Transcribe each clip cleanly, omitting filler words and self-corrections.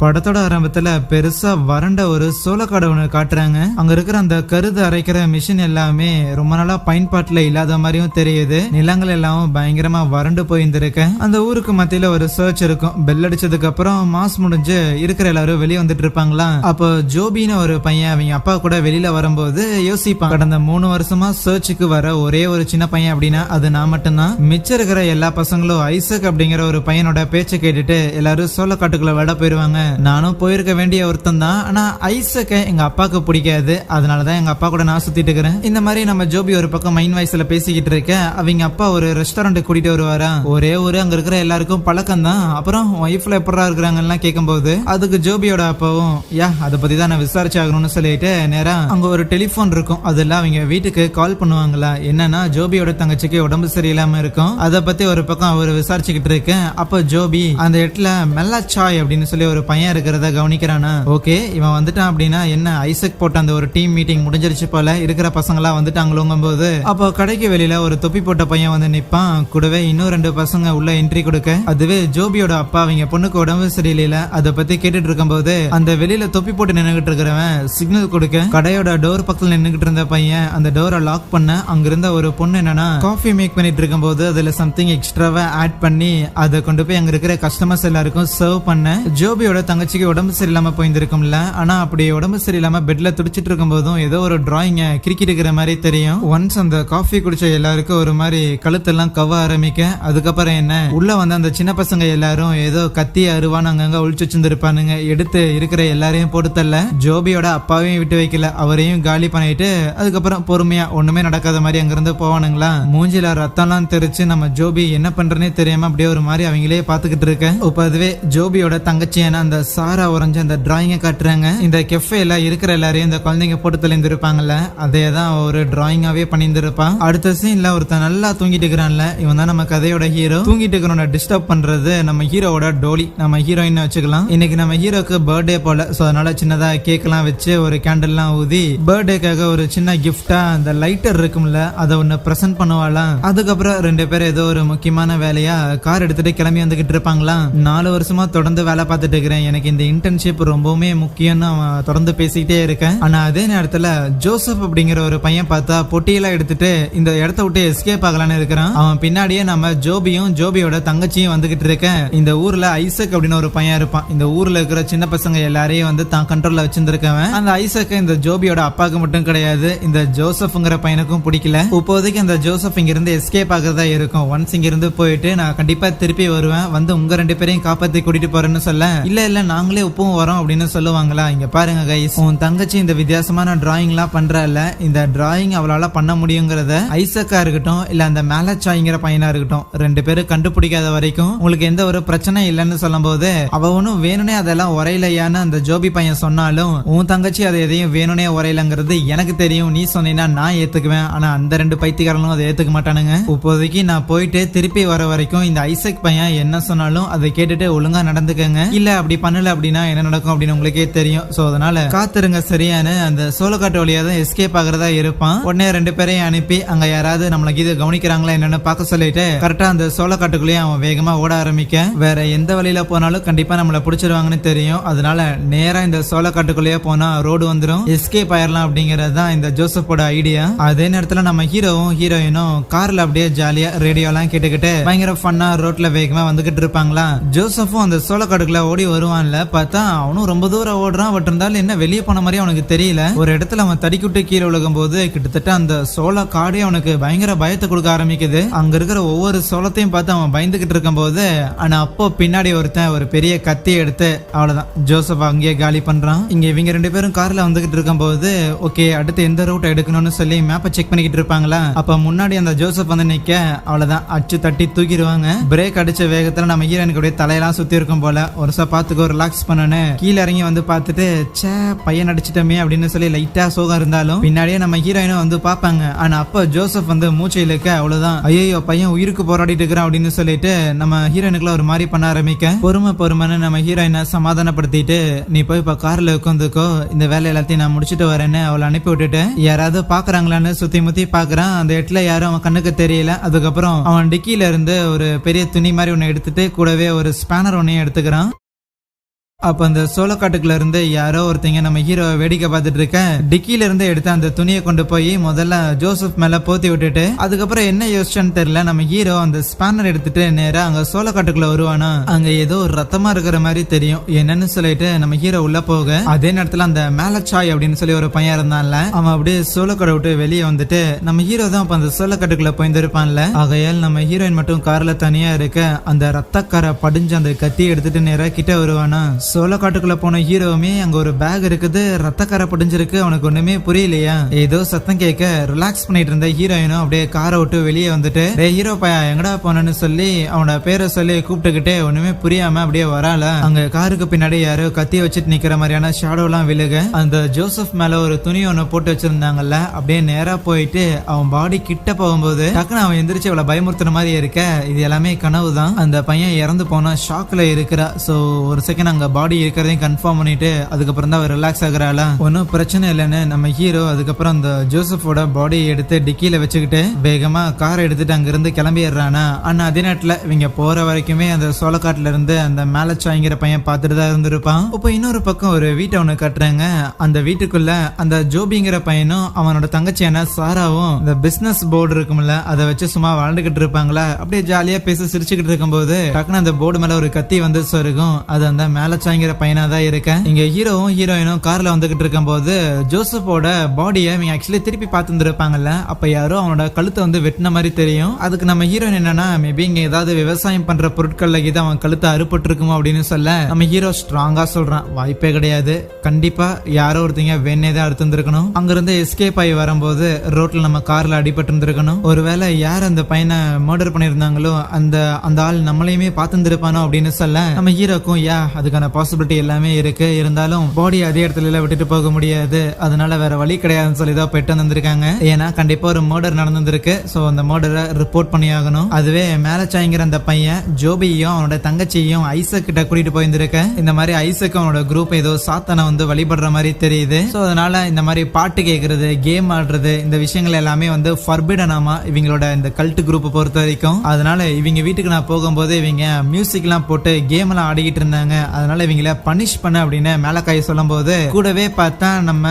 படத்தோட ஆரம்பத்துல பெருசா வறண்ட ஒரு சோளக்காடு ஒண்ணு காட்டுறாங்க. அங்க இருக்கிற அந்த கருது அரைக்கிற மிஷின் எல்லாமே ரொம்ப நாளா பயன்பாட்டுல இல்லாத மாதிரியும் தெரியுது. நிலங்கள் எல்லாம் பயங்கரமா வறண்டு போயிருந்திருக்கு. அந்த ஊருக்கு மத்தியில ஒரு சர்ச் இருக்கும். பெல் அடிச்சதுக்கு அப்புறம் மாஸ் முடிஞ்சு இருக்கிற எல்லாரும் வெளியே வந்துட்டு இருப்பாங்களா. அப்போ ஜோபின்னு ஒரு பையன் அவங்க அப்பா கூட வெளியில வரும்போது யோசிப்பான், கடந்த 3 வருஷமா சர்ச்சுக்கு வர ஒரே ஒரு சின்ன பையன் அப்படின்னா அது நான் மட்டும்தான். மிச்சம் இருக்கிற எல்லா பசங்களும் ஐசக் அப்படிங்கிற ஒரு பையனோட பேச்சை கேட்டுட்டு எல்லாரும் சோளக்காட்டுக்குள்ள விட போயிருவாங்க. நானும் போயிருக்க வேண்டிய ஒருத்தன் தான். ஆனா ஐசக்க எங்க அப்பாவுக்கு பிடிக்காது. அதனாலதான் எங்க அப்பா கூட நான் சுத்திட்டு இருக்கிறேன். இந்த மாதிரி நம்ம ஜோபி ஒரு பக்கம் மைண்ட் வாய்ஸ்ல பேசிக்கிட்டு இருக்க, அவங்க அப்பா ஒரு ரெஸ்டாரண்ட் கூட்டிட்டு வருவாரா. ஒரே ஒரு அங்க இருக்கிற எல்லாருக்கும் பழக்கம் தான். அப்புறம் ஒய்ஃப்ல எப்படா இருக்கிறாங்கலாம் கேட்கும்போது அதுக்கு ஜோபியோட அப்பாவும் அதை பத்தி தான் நான் விசாரிச்சு ஆகணும்னு சொல்லிட்டு நேரா அங்க ஒரு டெலிபோன் இருக்கும். அதுல அவங்க வீட்டுக்கு கால் பண்ணுவாங்களா. என்னன்னா ஜோபியோட தங்கச்சிக்கு உடம்பு சரியில்லாம இருக்கும். அதை பத்தி ஒரு பக்கம் அவர் விசாரிச்சுக்கிட்டு இருக்கேன். அப்ப ஜோபி அந்த இடத்துல மெல்லாச்சாய் அப்படின்னு சொல்லி ஒரு பையன் இருக்கிறத கவனிக்கிறானா. ஓகே, இவன் வந்துட்டான் அப்படின்னா என்ன, ஐசக் போட்ட அந்த ஒரு டீம் மீட்டிங் முடிஞ்சிருச்சு போல, இருக்கிற பசங்களா வந்துட்டாங்களோங்கும் போது அப்போ கடைக்கு வெளியில ஒரு தொப்பி போட்ட பையன் வந்து நிப்பான். கூடவே இன்னும் 2 பசங்க உள்ள என்ட்ரி கொடுக்க, அதுவே ஜோபியோட அப்பா அவங்க பொண்ணுக்கு உடம்பு சரியில்லை அதை பத்தி கேட்டுட்டு இருக்கும் போது அந்த வெளியில தொப்பி போட்டு நின்னுகிட்டு இருக்கிறவன் சிக்னல் கொடுக்க, கடையோட டோர் பக்கத்துல நின்னுகிட்டு இருந்த பையன் அந்த டோரை லாக் பண்ண, அங்க இருந்த ஒரு பொண்ணு என்னன்னா காஃபி மேக் பண்ணிட்டு இருக்கும் போது அதுல சம்திங் எக்ஸ்ட்ராவா ஆட் பண்ணி அதை கொண்டு போய் அங்க இருக்கிற கஸ்டமர்ஸ் எல்லாருக்கும் சர்வ் பண்ண. ஜோபியோட தங்கச்சிக்கு உடம்பு சரியில்லாம போயிருந்திருக்கும்ல. ஆனா அப்படி உடம்பு சரியில்லாம பெட்ல துடிச்சிட்டு இருக்கும் போதும் ஏதோ ஒரு டிராயிங்க கிரிக்கெட் இருக்கிற மாதிரி தெரியும். ஒன்ஸ் அந்த காஃபி குடிச்ச எல்லாருக்கும் ஒரு மாதிரி கழுத்தெல்லாம் கவ ஆரம்பிக்க, அதுக்கப்புறம் என்ன உள்ள வந்து அந்த சின்ன பசங்க எல்லாரும் ஏதோ கத்தி அருவான்னு அங்கங்க ஒழிச்சு வச்சிருந்திருப்பானுங்க. எடுத்து இருக்கிற எல்லாரையும் போட்டு தள்ள, ஜோபியோட அப்பாவையும் விட்டு வைக்கல, அவரையும் காலி பண்ணிட்டு அதுக்கப்புறம் பொறுமையா ஒண்ணுமே நடக்காத மாதிரி அங்கிருந்து போவானுங்களா. மூஞ்சில ரத்தம்லாம் தெரிச்சு நம்ம ஜோபி என்ன பண்றேன்னே தெரியாம அப்படியே ஒரு மாதிரி அவங்களே பாத்துக்கிட்டு இருக்க. இப்ப அதுவே ஜோபியோட தங்கச்சியான அந்த சாரா உறைஞ்ச அந்த டிராயிங்க காட்டுறாங்க. இந்த கெஃபேல இருக்கிற எல்லாரையும் இந்த குழந்தைங்க போட்டு தெளிந்திருப்பாங்கல்ல, அதே தான் ஒரு டிராயிங்காவே பண்ணியிருந்திருப்பான். அடுத்த சீன்ல ஒருத்தன் நல்லா தூங்கிட்டு இருக்கிறான்ல, இவன் தான் நம்ம கதையோட ஹீரோ. தூங்கிட்டு இருக்கிறவன டிஸ்டர்ப் பண்றது நம்ம ஹீரோவோட டோலி, நம்ம ஹீரோயின் வச்சுக்கலாம். இன்னைக்கு நம்ம ஹீரோக்கு பர்த்டே போல, சோ அதனால சின்னதா கேக் எல்லாம் வச்சு ஒரு கேண்டில் எல்லாம் ஊதி பர்த்டேக்காக ஒரு சின்ன கிஃப்டா அந்த லைட்டர் இருக்கும்ல அதை ஒன்னு பிரசன்ட் பண்ணுவாளாம். அதுக்கப்புறம் 2 பேரும் ஏதோ ஒரு முக்கியமான வேலையா கார் எடுத்துட்டு கிளம்பி வந்துகிட்டு இருப்பாங்களாம். 4 வருஷமா தொடர்ந்து வேலை பார்த்துட்டு இருக்கிறேன், எனக்கு இந்த இன்டர்ன்ஷிப் ரொம்பவுமே முக்கியம்னு அவன் தொடர்ந்து பேசிக்கிட்டே இருக்கேன். ஆனா அதே நேரத்துல ஜோசப் அப்படிங்கிற ஒரு பையன் பார்த்தா பொட்டியெல்லாம் எடுத்துட்டு இந்த இடத்த விட்டு எஸ்கேப் ஆகலான்னு இருக்கிறான். அவன் பின்னாடியே நம்ம ஜோபியும் ஜோபியோட தங்கச்சியும் வந்துகிட்டு இருக்கேன். இந்த ஊர்ல ஐசக் அப்படின்னு ஒரு பையன் இருப்பான். இந்த ஊர்ல இருக்கிற சின்ன பசங்க எல்லாரையும் வந்து தான் கண்ட்ரோல்ல வச்சிருந்திருக்கவன். அந்த ஐசக் இந்த ஜோபியோட அப்பாவுக்கு மட்டும் கிடையாது, இந்த ஜோசப்ங்கிற பையனுக்கும் பிடிக்கல. இப்போதைக்கு அந்த ஜோசப் இங்க இருந்து எஸ்கேப் ஆகிறதா இருக்கும். ஒன்ஸ் இங்க இருந்து போயிட்டு நான் கண்டிப்பா திருப்பி வருவேன், வந்து உங்க 2 பேரையும் காப்பாத்தி கூட்டிட்டு போறேன்னு சொல்ல, இல்ல நாங்களே உப்பும் வரோம் அப்படின்னு சொல்லுவாங்களா. இங்க பாருங்க கைஸ், உன் தங்கச்சி இந்த வித்தியாசமான டிராயிங் எல்லாம் பண்றல, இந்த டிராயிங் அவளால பண்ண முடியுங்கிறத ஐசக்கா இருக்கட்டும் இல்ல அந்த மேலச்சாய்ங்கிற பையனா இருக்கட்டும் 2 பேரும் கண்டுபிடிக்காத வரைக்கும் உங்களுக்கு எந்த ஒரு பிரச்சனை இல்லைன்னு சொல்லும் போது அவ ஒன்னும் வேணும்னே அதெல்லாம் உரையிலையான்னு அந்த ஜோபி பையன் சொன்னாலும், உன் தங்கச்சி அதை எதையும் வேணும்னே உரையிலங்கிறது எனக்கு தெரியும், நீ சொன்னீங்கன்னா நான் ஏத்துக்குவேன். ஆனா அந்த 2 பைத்தியக்காரங்களும் அதை ஏத்துக்க மாட்டானுங்க. இப்போதைக்கு நான் போயிட்டு திருப்பி வர வரைக்கும் இந்த ஐசக் பையன் என்ன சொன்னாலும் அதை கேட்டுட்டு ஒழுங்கா நடந்துக்கங்க, இல்ல அப்படி பண்ணல அப்படின்னா என்ன நடக்கும் அப்படின்னு உங்களுக்கே தெரியும். சோ அதனால காத்துருங்க சரியான. அந்த சோளக்காட்டு வழியா தான் எஸ்கேப் ஆகிறதா இருப்பான். உடனே 2 பேரையும் அனுப்பி அங்க யாராவது நம்மள இது கவனிக்கிறாங்களா என்னன்னு பார்க்க சொல்லிட்டு கரெக்டா அந்த சோளக்காட்டுக்குள்ளேயே அவன் வேகமா ஓட ஆரம்பிக்க, வேற எந்த வழியில போனாலும் கண்டிப்பா நம்மள பிடிச்சிருவாங்கன்னு தெரியும். அதனால நேரா இந்த சோளக்காட்டுக்குள்ளேயே போனா ரோடு வந்துடும், எஸ்கேப் ஆயிரலாம் அப்படிங்கறது தான் இந்த ஜோசப்போட ஐடியா. அதே நேரத்துல நம்ம ஹீரோவும் ஹீரோயினும் கார்ல அப்படியே ஜாலியா ரேடியோ எல்லாம் கேட்டுக்கிட்டு பயங்கர ஃபன்னா ரோட்ல வேகமா வந்துகிட்டு இருப்பாங்களா. ஜோசப்பும் அந்த சோளக்காட்டுக்குள்ள ஓடி வருவான்ல, பார்த்தா அவனும் ரொம்ப தூரம் ஓடுறான். பட் இருந்தாலும் என்ன வெளியே போன மாதிரி அவனுக்கு தெரியல. ஒரு இடத்துல அவன் தடிக்குட்டு கீழே விழுகும் போது கிட்டத்தட்ட அந்த சோள காடே அவனுக்கு பயங்கர பயத்தை கொடுக்க ஆரம்பிக்குது. அங்க இருக்கிற ஒவ்வொரு சோளத்தையும் பார்த்து அவன் பயந்துகிட்டு இருக்கும் போது, ஆனா அப்போ பின்னாடி ஒருத்தன் ஒரு பெரிய கத்தி எடுத்து அவ்வளவுதான் ஜோசப் அங்கேயே காலி பண்றான். இங்க இவங்க 2 பேரும் கார்ல வந்துகிட்டு இருக்கும் போது ஓகே அடுத்து எந்த ரூட் எடுக்கணும்னு சொல்லி மேப்பை செக் பண்ணிக்கிட்டு இருப்பாங்களா. அப்ப முன்னாடி அந்த ஜோசப் வந்து நிக்க, அவ்வளவுதான் அச்சு தட்டி தூக்கிடுவாங்க. பிரேக் அடிச்ச வேகத்துல நம்ம ஹீரோனுக்கு அப்படியே தலையெல்லாம் சுத்தி இருக்கும் போல ஒரு பாத்துக்கோ ரிலாக்ஸ் பண்ணனு கீழே இறங்கி வந்து பார்த்துட்டு சே பையன் அடிச்சிட்டமே அப்படின்னு சொல்லி லைட்டா சோகம் இருந்தாலும் பின்னாடியே நம்ம ஹீரோயினும் வந்து பாப்பாங்க. ஆனா அப்ப ஜோசப் வந்து மூச்சை இழுக்க, அவ்வளவுதான் ஐயோ பையன் உயிருக்கு போராடிட்டு இருக்கிறான் அப்படின்னு சொல்லிட்டு நம்ம ஹீரோயினுக்குள்ள ஒரு மாதிரி பண்ண ஆரம்பிக்க, பொறுமைன்னு நம்ம ஹீரோயினை சமாதானப்படுத்திட்டு நீ போய் இப்ப கார்ல உட்காந்துக்கோ, இந்த வேலை எல்லாத்தையும் நான் முடிச்சுட்டு வரேன்னு அவளை அனுப்பி விட்டுட்டு யாராவது பாக்குறாங்களான்னு சுத்தி முத்தி பாக்குறான். அந்த இடத்துல யாரும் அவன் கண்ணுக்கு தெரியல. அதுக்கப்புறம் அவன் டிக்கில இருந்து ஒரு பெரிய துணி மாதிரி ஒன்னு எடுத்துட்டு கூடவே ஒரு ஸ்பேனர் ஒன்னையும் எடுத்துக்கிறான். அப்ப அந்த சோளக்காட்டுக்குள்ள இருந்து யாரோ ஒருத்தங்க நம்ம ஹீரோவை வேடிக்கை பார்த்துட்டு இருக்க டிக்கில இருந்து எடுத்து அந்த துணியை கொண்டு போய் முதல்ல ஜோசப் மேல போத்தி விட்டுட்டு அதுக்கப்புறம் என்ன யோசிச்சான்னு தெரியல நம்ம ஹீரோ அந்த ஸ்பேனர் எடுத்துட்டு நேரா அங்க சோளக்காட்டுக்குள்ள வருவானா. அங்க ஏதோ ஒரு ரத்தமா இருக்கிற மாதிரி தெரியும். என்னன்னு சொல்லிட்டு நம்ம ஹீரோ உள்ள போக அதே நேரத்துல அந்த மேலச்சாய் அப்படின்னு சொல்லி ஒரு பையன் இருந்தான்ல அவன் அப்படியே சோளக்காட்டை விட்டு வெளியே வந்துட்டு நம்ம ஹீரோ தான் அப்ப அந்த சோளக்காட்டுக்குள்ள போயிருந்திருப்பான்ல. ஆகையால் நம்ம ஹீரோயின் மட்டும் கார்ல தனியா இருக்க அந்த ரத்தக்கார படிஞ்சு அந்த கத்தி எடுத்துட்டு நேரா கிட்ட வருவானா. சோளக்காட்டுக்குள்ள போன ஹீரோவுமே அங்க ஒரு பேக் இருக்குது, ரத்தக்கார படிஞ்சிருக்கு. அவனுக்கு ஒண்ணுமே புரியலையா. ஏதோ சத்தம் கேட்க ரிலாக்ஸ் பண்ணிட்டு இருந்த ஹீரோயினும் அப்படியே காரை விட்டு வெளியே வந்துட்டு ஹீரோ பையா எங்கடா போனன்னு சொல்லி அவனோட பேரை சொல்லி கூப்பிட்டுக்கிட்டே ஒண்ணுமே புரியாம அப்படியே வரால. அங்க காருக்கு பின்னாடி யாரோ கத்திய வச்சுட்டு நிக்கிற மாதிரியான ஷேடோ எல்லாம் விழுக அந்த ஜோசப் மேல ஒரு துணி ஒண்ணு போட்டு வச்சிருந்தாங்கல்ல அப்படியே நேரா போயிட்டு அவன் பாடி கிட்ட போகும்போது டக்குன்னு அவன் எந்திரிச்சு அவளை பயமுறுத்துற மாதிரி இருக்க. இது எல்லாமே கனவு தான். அந்த பையன் இறந்து போனா ஷாக்ல இருக்கிறா. சோ ஒரு செகண்ட் அங்க பாடி இருக்கிறதையும் கன்ஃபார்ம் பண்ணிட்டு அதுக்கப்புறம் தான் ரிலாக்ஸ் ஆகுறாளா. ஒன்னும் பிரச்சனை இல்லைன்னு நம்ம ஹீரோ அதுக்கப்புறம் அந்த ஜோசப்போட பாடியை எடுத்து டிக்கில வச்சுக்கிட்டு வேகமா காரை எடுத்துட்டு அங்க இருந்து கிளம்பிடுறானா. ஆனா அதே நேரத்துல இவங்க போற வரைக்குமே அந்த சோளக்காட்டுல இருந்து அந்த மேலச்சாய்ங்கிற பையன் பார்த்துட்டு தான் இருந்திருப்பான். இப்போ இன்னொரு பக்கம் ஒரு வீட்டை ஒண்ணு கட்டுறாங்க. அந்த வீட்டுக்குள்ள அந்த ஜோபிங்கிற பையனும் அவனோட தங்கச்சியான சாராவும் இந்த பிசினஸ் போர்டு இருக்கும்ல அதை வச்சு சும்மா வாழ்ந்துகிட்டு இருப்பாங்களா. அப்படியே ஜாலியா பேசி சிரிச்சுக்கிட்டு இருக்கும்போது டக்குன்னு அந்த போர்டு மேல ஒரு கத்தி வந்து சொருகும். அது அந்த மேலச்சாய்ங்கிற பையனா தான் இருக்கேன். இங்க ஹீரோவும் ஹீரோயினும் கார்ல வந்துகிட்டு இருக்கும் போது ஜோசப்போட பாடியை இவங்க ஆக்சுவலி திருப்பி பார்த்துருப்பாங்கல்ல. அப்ப யாரோ அவனோட கழுத்தை வந்து வெட்டின மாதிரி தெரியும். அதுக்கு நம்ம ஹீரோயின் என்னன்னா மேபி இங்க ஏதாவது விவசாயம் பண்ற பொருட்கள்ல இது அவன் கழுத்தை அறுபட்டு இருக்குமோ அப்படின்னு சொல்ல நம்ம ஹீரோ ஸ்ட்ராங்கா சொல்றான் வாய்ப்பே கிடையாது, கண்டிப்பா யாரோ ஒருத்தங்க வேணே தான் அறுத்துருக்கணும். அங்கிருந்து எஸ்கேப் ஆகி வரும்போது ரோட்ல நம்ம கார்ல அடிபட்டு இருந்திருக்கணும். ஒருவேளை யார் அந்த பையனை மர்டர் பண்ணிருந்தாங்களோ அந்த அந்த ஆள் நம்மளையுமே பார்த்துருப்பானோ அப்படின்னு சொல்ல நம்ம ஹீரோக்கும் அதுக்கான பாசிபிலிட்டி எல்லாமே இருக்கு. இருந்தாலும் பாடி அதே இடத்துல விட்டுட்டு போக முடியாது, அதனால வேற வழி கிடையாதுன்னு சொல்லி தான் பெட்டு வந்திருக்காங்க. ஏன்னா கண்டிப்பா ஒரு மர்டர் நடந்திருக்கு. சோ அந்த மர்டரை ரிப்போர்ட் பண்ணி ஆகணும். அதுவே மேலச்சாய்ங்கிற அந்த பையன் ஜோபியையும் அவனோட தங்கச்சியையும் ஐசக் கிட்ட கூட்டிட்டு போயிருந்திருக்க. இந்த மாதிரி ஐசக் அவனோட குரூப் ஏதோ சாத்தானை வந்து வழிபடுற மாதிரி தெரியுது. சோ அதனால இந்த மாதிரி பாட்டு கேட்கறது கேம் ஆடுறது இந்த விஷயங்கள் எல்லாமே வந்து ஃபர்பிடனாமா இவங்களோட இந்த கல்ட் குரூப் பொறுத்த வரைக்கும். அதனால இவங்க வீட்டுக்கு நான் போகும்போது இவங்க மியூசிக் எல்லாம் போட்டு கேம் எல்லாம் ஆடிக்கிட்டு இருந்தாங்க. அதனால இவங்கள பனிஷ் பண்ண அப்படின்னு மேலக்காய் சொல்லும் போது கூடவே பார்த்தா நம்ம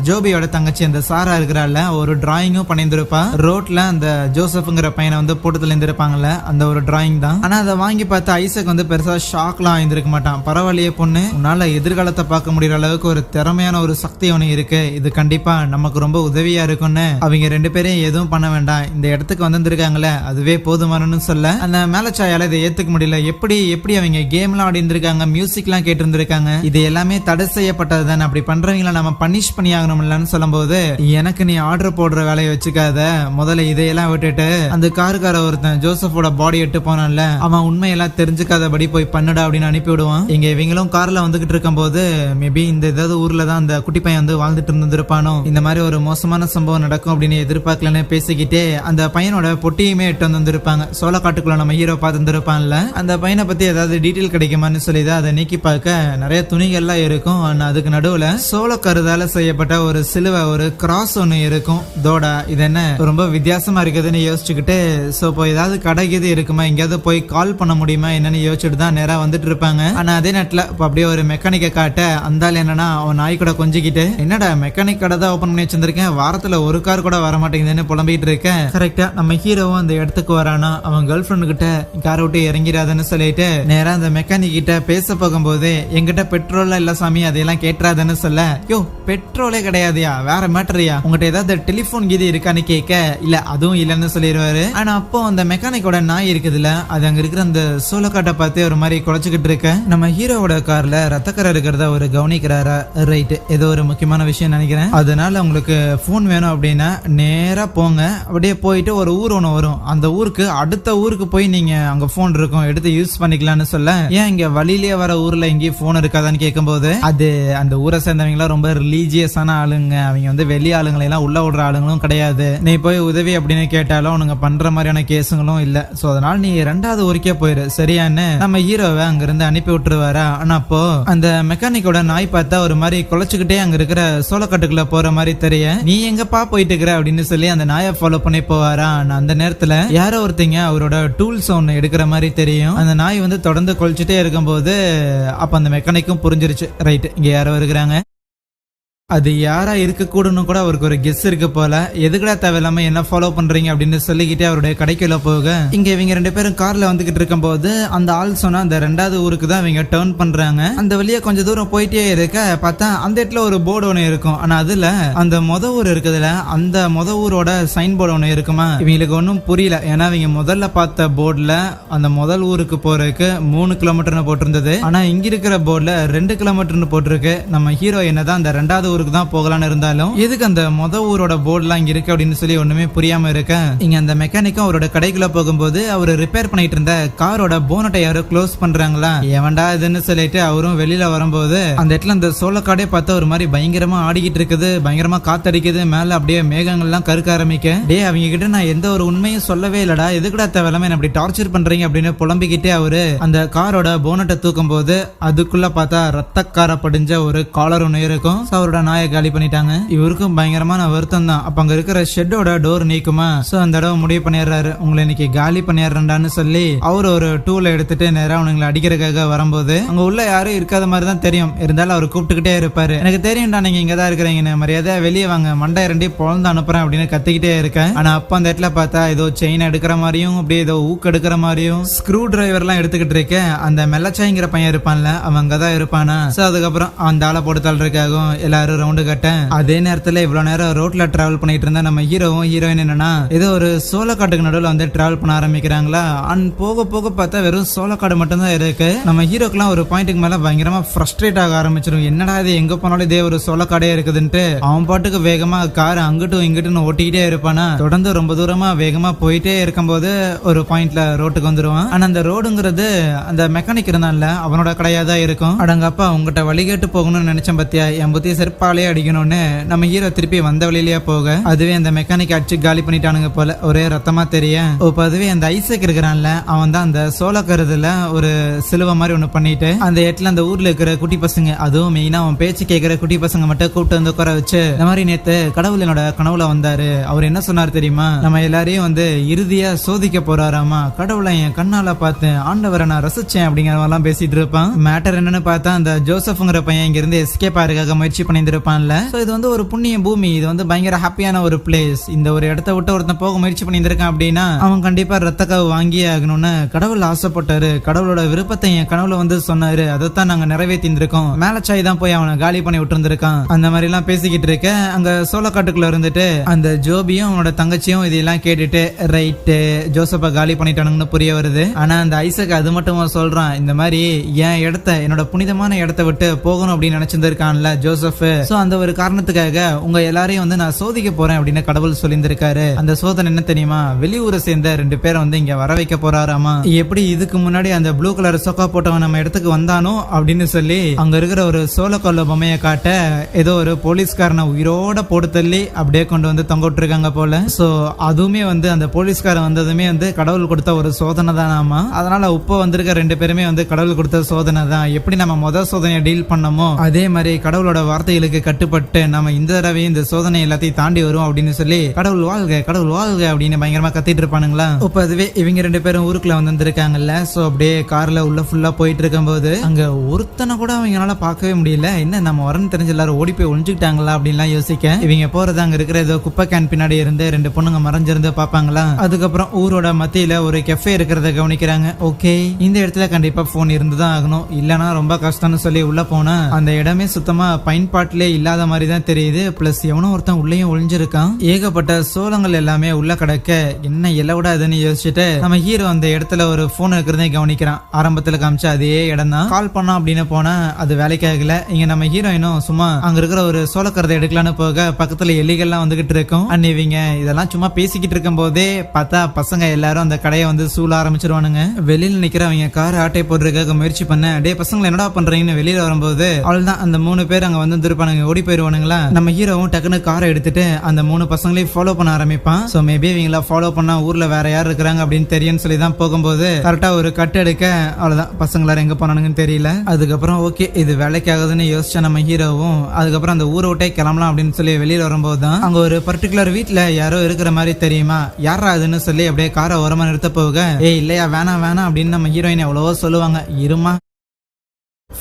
ஜோபியோட தங்கச்சி அந்த சாரா இருக்கிறாள் ஒரு டிராயிங்கும் பண்ணியிருந்திருப்பா. ரோட்ல அந்த ஜோசப்ங்கிற பையனை வந்து போட்டதுல இருந்திருப்பாங்கல்ல அந்த ஒரு டிராயிங் தான். ஆனா அதை வாங்கி பார்த்தா ஐசக் வந்து பெருசா ஷாக்லாம் ஆயிருந்திருக்க மாட்டான். பரவாயில்லையே பொண்ணு, உன்னால எதிர்காலத்தை பார்க்க முடியற அளவுக்கு ஒரு திறமையான ஒரு சக்தி ஒண்ணு இருக்கு, இது கண்டிப்பா நமக்கு ரொம்ப உதவியா இருக்கும்னு அவங்க ரெண்டு பேரையும் எதுவும் பண்ண வேண்டாம், இந்த இடத்துக்கு வந்திருக்காங்களே அதுவே போதுமானு சொல்ல அந்த மேலச்சாயால இதை ஏத்துக்க முடியல. எப்படி எப்படி அவங்க கேம்லாம் ஆடி இருந்திருக்காங்க, மியூசிக்லாம் கேட்டு இருந்திருக்காங்க, இது எல்லாமே தடை செய்யப்பட்டது தானே, அப்படி பண்றவங்கள நம்ம பனிஷ் பண்ணி ஆகணும்லன்னு சொல்லும் போது எனக்கு நீ ஆர்டர் போடுற வேலையை வச்சுக்காத, முதல்ல இதையெல்லாம் விட்டுட்டு அந்த காருக்கார ஒருத்தன் ஜோசப்போட பாடி எட்டு போனான்ல அவன் உண்மையெல்லாம் தெரிஞ்சுக்காதபடி போய் பண்ணுடா அப்படின்னு அனுப்பி விடுவான். இங்க இவங்களும் கார்ல வந்துகிட்டு இருக்கும் போது மேபி இந்த ஏதாவது ஊர்ல தான் அந்த குட்டி பையன் வந்து வாழ்ந்துட்டு இருந்திருப்பானோ, இந்த மாதிரி ஒரு மோசமான சம்பவம் நடக்கும் அப்படின்னு எதிர்பார்க்கலன்னு பேசிக்கிட்டே அந்த பையனோட பொட்டியுமே எட்டு வந்திருப்பாங்க. சோளக்காட்டுக்குள்ள நம்ம ஹீரோ பார்த்து இருந்திருப்பான்ல அந்த பையனை பத்தி ஏதாவது டீட்டெயில் கிடைக்குமான்னு சொல்லிதான் அதை நீக்கி பார்க்க நிறைய துணிகள்லாம் இருக்கும். அதுக்கு நடுவுல சோள கருதால செய்யப்பட்ட ஒரு சிலுவை ஒரு கிராஸ் ஒண்ணு இருக்கும். தோடா இது என்ன ரொம்ப வித்தியாசமா இருக்குதுன்னு யோசிச்சுக்கிட்டு சோ இப்போ ஏதாவது கடை இது இருக்குமா, எங்கேயாவது போய் கால் பண்ண முடியுமா என்னன்னு யோசிச்சுட்டு தான் நேரா வந்துட்டு இருப்பாங்க. ஆனா அதே நேரத்துல இப்போ அப்படியே ஒரு மெக்கானிக்கை காட்ட அந்தாள் என்னன்னா அவன் நாய் கூட கொஞ்சிக்கிட்டு என்னடா மெக்கானிக் கடை தான் ஓபன் பண்ணி வச்சிருந்திருக்கேன், வாரத்துல ஒரு கார் கூட வர மாட்டேங்குதுன்னு புலம்பிட்டு இருக்கேன். கரெக்டா நம்ம ஹீரோவும் அந்த இடத்துக்கு வரானா அவன் கேர்ள் ஃபிரெண்டு கிட்ட காரை விட்டு இறங்கிறாதுன்னு சொல்லிட்டு நேரா அந்த மெக்கானிக் கிட்ட பேச போகும்போது எங்கிட்ட பெட்ரோல் இல்ல சாமி அதையெல்லாம் கேட்டுறாதுன்னு சொல்ல யோ பெட்ரோலே கிடையாதுயா வேற மேட்டரியா, உங்ககிட்ட ஏதாவது டெலிபோன் கீது இருக்கான்னு கேட்க இல்ல அதுவும் இல்லன்னு சொல்லிடுவாரு. ஆனா அப்போ அந்த மெக்கானிக்கோட நாய் இருக்குதுல அது அங்க இருக்கிற அந்த சோளக்காட்டை பார்த்து ஒரு மாதிரி குறைச்சுக்கிட்டு இருக்க நம்ம ஹீரோவோட கார்ல ரத்தக்கரை இருக்கிறத ஒரு கவனிக்கிறாரா. ரைட், ஏதோ ஒரு முக்கியமான விஷயம் நினைக்கிறேன். அதனால உங்களுக்கு போன் வேணும் அப்படின்னா நேரா போங்க, அப்படியே போயிட்டு ஒரு ஊர் ஒண்ணு வரும், அந்த ஊருக்கு அடுத்த ஊருக்கு போய் நீங்க அங்க போன் இருக்கும் எடுத்து யூஸ் பண்ணிக்கலாம்னு சொல்ல ஏன் இங்க வழியிலேயே வர ஊர்ல எங்கேயும் போன் இருக்காதான்னு கேட்கும் போது அது அந்த ஊரை சேர்ந்தவங்க ரொம்ப ரிலீஜியஸான ஆளுங்க, அவங்க வந்து வெளி ஆளுங்களை எல்லாம் உள்ள விடுற ஆளுங்களும் கிடையாது, நீ போய் உதவி அப்படின்னு கேட்டாலும் உனக்கு பண்ற மாதிரியான கேஸுங்களும் இல்ல, சோ அதனால நீ ரெண்டாவது ஊருக்கே போயிரு சரியான்னு நம்ம ஹீரோவை அங்க இருந்து அனுப்பி விட்டுருவாரா. ஆனா அப்போ அந்த மெக்கானிக்கோட நாய் பார்த்தா ஒரு மாதிரி குலைச்சுக்கிட்டே அங்க இருக்கிற சோளக்காட்டுக்குள்ள போற மாதிரி தெரிய நீ எங்கப்பா போயிட்டு இருக்கிற அப்படின்னு சொல்லி அந்த நாயை ஃபாலோ பண்ணி போவாரா. அந்த நேரத்துல யாரோ ஒருத்தங்க அவரோட டூல்ஸ் ஒன்னு எடுக்கிற மாதிரி தெரியும். அந்த நாய் வந்து தொடர்ந்து கொலைச்சுட்டே இருக்கும்போது அப்ப அந்த மெக்கானிக்கும் புரிஞ்சிருச்சு, ரைட் இங்க யாரோ இருக்கிறாங்க, அது யாரா இருக்கக்கூடுன்னு கூட அவருக்கு ஒரு கெஸ் இருக்கு போல. எதுக்குடா தேவையில்லாம என்ன ஃபாலோ பண்றீங்க அப்படின்னு சொல்லிக்கிட்டே அவருடைய கடைக்குள்ள போக இங்க இவங்க 2 பேரும் கார்ல வந்துகிட்டு இருக்கும் போது அந்த ஆள் சொன்னா அந்த 2வது ஊருக்கு தான் இவங்க டர்ன் பண்றாங்க. அந்த வழியா கொஞ்சம் தூரம் போயிட்டே இருக்க பார்த்தா அந்த இடத்துல ஒரு போர்டு ஒண்ணு இருக்கும். ஆனா அதுல அந்த ஊர் இருக்குதுல, அந்த ஊரோட சைன் போர்டு ஒண்ணு இருக்குமா. இவங்களுக்கு ஒன்னும் புரியல. ஏன்னா இவங்க முதல்ல பார்த்த போர்டுல அந்த முதல் ஊருக்கு போறதுக்கு 3 கிலோமீட்டர்னு போட்டிருந்தது. ஆனா இங்க இருக்கிற போர்டுல 2 கிலோமீட்டர்னு போட்டிருக்கு. நம்ம ஹீரோ என்னதான் அந்த 2வது ஊருக்கு தான் போகலான்னு இருந்தாலும் எதுக்கு அந்த ஊரோட போர்டுலாம் இங்க இருக்கு அப்படின்னு சொல்லி ஒண்ணுமே புரியாம இருக்க இங்க அந்த மெக்கானிக்கும் அவரோட கடைக்குள்ள போகும்போது அவர் ரிப்பேர் பண்ணிட்டு இருந்த காரோட போனட்டை யாரோ க்ளோஸ் பண்றாங்களா, எவன்டா இதுன்னு சொல்லிட்டு அவரும் வெளியில வரும்போது அந்த இடத்துல அந்த சோளக்காடே பார்த்தா ஒரு மாதிரி பயங்கரமா ஆடிக்கிட்டு இருக்குது, பயங்கரமா காத்தடிக்குது, மேல அப்படியே மேகங்கள்லாம் கருக்க ஆரம்பிக்க. டே அவங்க கிட்ட நான் எந்த ஒரு உண்மையும் சொல்லவே இல்லடா, எதுக்குடா தேவையில்லாம என்ன அப்படி டார்ச்சர் பண்றீங்க அப்படின்னு புலம்பிக்கிட்டே அவரு அந்த காரோட போனட்டை தூக்கும் போது அதுக்குள்ள பார்த்தா ரத்தக்கார படிஞ்ச ஒரு காலர் ஒண்ணு இருக்கும். அவரோட நாயை காலி பண்ணிட்டாங்க. இவருக்கும் பயங்கரமான வருத்தம் தான். அப்ப அங்க இருக்கிற ஷெட்டோட டோர் நீக்குமா, சோ அந்த இடம் முடிவு பண்ணிடுறாரு, உங்களை இன்னைக்கு காலி பண்ணிடுறேன்டான்னு சொல்லி அவர் ஒரு டூல எடுத்துட்டு நேரா அவனுங்களை அடிக்கிறதுக்காக வரும்போது அங்க உள்ள யாரும் இருக்காத மாதிரி தான் தெரியும். இருந்தாலும் அவர் கூப்பிட்டுக்கிட்டே இருப்பாரு, எனக்கு தெரியும்டா நீங்க இங்கதான் இருக்கிறீங்கன்னு, மரியாதை வெளியே வாங்க, மண்டை 2 பொழந்து அனுப்புறேன் அப்படின்னு கத்திக்கிட்டே இருக்கேன். ஆனா அப்ப அந்த இடத்துல பார்த்தா ஏதோ செயின் எடுக்கிற மாதிரியும் அப்படியே ஏதோ ஊக்கு எடுக்கிற மாதிரியும் ஸ்க்ரூ டிரைவர் எல்லாம் எடுத்துக்கிட்டு இருக்கேன். அந்த மெல்லச்சாய்ங்கிற பையன் இருப்பான்ல, அவன் அங்கதான் இருப்பானா. சோ அதுக்கப்புறம் அந்த ஆளை போட்டு தள்ளுறதுக்காகவும் எல்லாரும் ரவுண்டு கட்ட. அதே நேரத்துல இவ்வளவு நேரம் ரோட்ல டிராவல் பண்ணிட்டு இருந்தா நம்ம ஹீரோவும் ஹீரோயின் என்னன்னா ஏதோ ஒரு சோளக்காட்டுக்கு நடுவில் வந்து டிராவல் பண்ண ஆரம்பிக்கிறாங்களா. அண்ட் போக போக பார்த்தா வெறும் சோளக்காடு மட்டும் தான் இருக்கு. நம்ம ஹீரோக்கெல்லாம் ஒரு பாயிண்ட்டுக்கு மேல பயங்கரமா ஃப்ரஸ்ட்ரேட் ஆக ஆரம்பிச்சிடும். என்னடா இது எங்க போனாலும் இதே ஒரு சோளக்காடே இருக்குதுன்ட்டு அவன் பாட்டுக்கு வேகமா கார் அங்கிட்டும் இங்கிட்டும் ஓட்டிக்கிட்டே இருப்பானா. தொடர்ந்து ரொம்ப தூரமா வேகமா போயிட்டே இருக்கும்போது ஒரு பாயிண்ட்ல ரோட்டுக்கு வந்துருவான். ஆனா அந்த ரோடுங்கிறது அந்த மெக்கானிக் இருந்தான்ல அவனோட கடையா தான் இருக்கும். அடங்கப்பா உங்ககிட்ட வழிகேட்டு போகணும்னு நினைச்சேன் பத்தியா, என் புத்தி செருப்பாலே அடிக்கணும்னு நம்ம ஹீரோ திருப்பி வந்த வழியிலேயே போக அதுவே அந்த மெக்கானிக் அடிச்சு காலி பண்ணிட்டானுங்க போல, ஒரே ரத்தமா தெரிய. அதுவே அந்த ஐசக் இருக்கிறான்ல அவன் தான் அந்த சோளக்கருதுல ஒரு சிலுவை மாதிரி ஒண்ணு பண்ணிட்டு அந்த இடத்துல அந்த ஊர்ல இருக்கிற குட்டி பசங்க, அதுவும் மெயினா அவன் பேச்சு கேட்கிற குட்டி பசங்க மட்டும் கூப்பிட்டு வந்து உட்கார வச்சு இந்த மாதிரி நேத்து கடவுள் என்னோட கனவுல வந்தாரு, அவர் என்ன சொன்னார் தெரியுமா, நம்ம எல்லாரையும் வந்து இறுதியா சோதிக்க போறாராமா, கடவுளை என் கண்ணால பார்த்து ஆண்டவரை நான் ரசிச்சேன் அப்படிங்கிறவெல்லாம் பேசிட்டு இருப்பான். மேட்டர் என்னன்னு பார்த்தா அந்த ஜோசப்ங்கிற பையன் இங்க இருந்து எஸ்கேப் ஆகிறதுக்காக முயற்சி பண்ணியிருப்பான்ல. இது வந்து ஒரு புண்ணிய பூமி, இது வந்து பயங்கர ஹாப்பியான ஒரு பிளேஸ். இந்த ஒரு இடத்த விட்டு ஒருத்தன் போக முயற்சி பண்ணியிருக்கான் அப்படின்னா அவன் கண்டிப்பா ரத்தக்காவு வாங்கியே ஆகணும்னு கடவுள் ஆசைப்பட்டாரு, கடவுளோட விருப்பத்தை என் கனவுல வந்து சொன்னாரு, அதைத்தான் நாங்க நிறைவேற்றிருக்கோம், மேலச்சாய் தான் போய் அவனை காலி பண்ணி விட்டு இருந்திருக்கான். அந்த மாதிரி எல்லாம் பேசிக்கிட்டு இருக்க அங்க சோளக்காட்டுக்குள்ள இருந்துட்டு அந்த ஜோபியும் அவனோட தங்கச்சியும் இதெல்லாம் கேட்டுட்டு ரைட்டு ஜோசப்ப காலி பண்ணிட்டானுங்கன்னு புரிய வருது. ஆனா அந்த ஐசக் அது மட்டும் சொல்றான், இந்த மாதிரி என் இடத்த என்னோட புனிதமான இடத்த விட்டு போகணும் அப்படின்னு நினைச்சிருந்திருக்கான்ல ஜோசப், சோ அந்த ஒரு காரணத்துக்காக உங்க எல்லாரையும் வந்து நான் சோதிக்க போறேன் அப்படின்னு கடவுள் சொல்லியிருந்திருக்காரு. அந்த சோதனை என்ன தெரியுமா, வெளியூரை சேர்ந்த 2 பேரை வந்து இங்க வர வைக்க போறாராமா. எப்படி இதுக்கு முன்னாடி அந்த ப்ளூ கலர் சொக்கா போட்டவன் நம்ம இடத்துக்கு வந்தானோ அப்படின்னு சொல்லி அங்க இருக்கிற ஒரு சோளக்கொல்ல பொம்மையை காட்ட ஏதோ ஒரு போலீஸ்காரனை உயிரோட போட்டு தள்ளி அப்படியே கொண்டு வந்து தொங்க விட்டுருக்காங்க போல. சோ அதுவுமே வந்து அந்த போலீஸ்காரன் வந்ததுமே வந்து கடவுள் கொடுத்த ஒரு சோதனை தானாமா. அதனால உப்ப வந்திருக்க 2 பேருமே வந்து கடவுள் கொடுத்த சோதனை தான். எப்படி நம்ம முதல் சோதனையை டீல் பண்ணமோ அதே மாதிரி கடவுளோட வார்த்தைகளுக்கு கட்டுப்பட்டு நம்ம இந்த தடவை இந்த சோதனை எல்லாத்தையும் தாண்டி வரும் அப்படின்னு சொல்லி கடவுள் வாழ்க கடவுள் வாழ்க அப்படின்னு பயங்கரமா கத்திட்டு இருப்பானுங்களா. இப்ப அதுவே இவங்க 2 பேரும் ஊருக்குள்ள வந்திருக்காங்கல்ல. சோ அப்படியே கார்ல உள்ள ஃபுல்லா போயிட்டு இருக்கும் போது அங்க ஒருத்தனை கூட அவங்களால பார்க்கவே முடியல. என்ன நம்ம வரன்னு தெரிஞ்ச எல்லாரும் ஓடி போய் ஒழிஞ்சுக்கிட்டாங்களா அப்படின்லாம் யோசிக்க இவங்க போறது அங்க இருக்கிற ஏதோ குப்பை கேன் பின்னாடி இருந்து 2 பொண்ணுங்க மறைஞ்சிருந்து பாப்பாங்களா. அதுக்கப்புறம் ஊரோட மத்தியில ஒரு கெஃபே இருக்கிறத கவனிக்கிறாங்க. ஓகே இந்த இடத்துல கண்டிப்பா போன் இருந்துதான் ஆகணும், இல்லனா ரொம்ப கஷ்டம்னு சொல்லி உள்ள போனா அந்த இடமே சுத்தமா பயன்பாட்டிலே இல்லாத மாதிரி தான் தெரியுது. பிளஸ் எவனோ ஒருத்தன் உள்ளேயும் ஒளிஞ்சிருக்கான். ஏகப்பட்ட சோளங்கள் எல்லாமே உள்ள கிடக்க என்ன எல்லவிட அதுன்னு யோசிச்சுட்டு நம்ம ஹீரோ அந்த இடத்துல ஒரு போன் இருக்கிறதே கவனிக்கிறான். ஆரம்பத்துல காமிச்சா அதே இடம் தான். கால் பண்ணோம் அப்படின்னு போனா அது வேலைக்கு ஆகல. இங்க நம்ம ஹீரோயினும் சும்மா அங்க இருக்கிற ஒரு சோளக்கரதை எடுக்கலான்னு போக பக்கத்துல எலிகள்லாம் வந்துகிட்டு இருக்கும். அண்ட் இவங்க இதெல்லாம் சும்மா பேசிக்கிட்டு இருக்கும் போதே பார்த்தா பசங்க எல்லாரும் அந்த கடையை வந்து சூழ ஆரம்பிச்சிருவானுங்க. வெளியில நிக்கிறவங்க கார் ஆட்டை போடுறதுக்காக முயற்சி பண்ண டே பசங்களை என்னடா பண்றீங்கன்னு வெளியில வரும்போது அவள்தான் அந்த 3 பேர் அங்க வந்து இருப்பானுங்க, ஓடி போயிருவானுங்களா. நம்ம ஹீரோவும் டக்குன்னு காரை எடுத்துட்டு அந்த 3 பசங்களையும் ஃபாலோ பண்ண ஆரம்பிப்பான். சோ மேபி இவங்கள ஃபாலோ பண்ணா ஊர்ல வேற யார் இருக்கிறாங்க அப்படின்னு தெரியும் சொல்லி தான் போகும்போது கரெக்டா ஒரு கட் எடுக்க அவ்வளவுதான் பசங்களார எங்க போனானுங்கன்னு தெரியல. அதுக்கப்புறம் ஓகே இது வேலைக்கு ஆகுதுன்னு யோசிச்சா நம்ம ஹீரோவும் அதுக்கப்புறம் அந்த ஊரை விட்டே கிளம்பலாம் அப்படின்னு சொல்லி வெளியில வரும்போது தான் அங்க ஒரு பர்டிகுலர் வீட்டுல யாரோ இருக்கிற மாதிரி தெரியுமா. யாரா அதுன்னு சொல்லி அப்படியே காரை ஓரமா நிறுத்த போக ஏய் இல்லையா வேணாம் வேணாம் அப்படின்னு நம்ம ஹீரோயின் எவ்வளவோ சொல்லுவாங்க. இருமா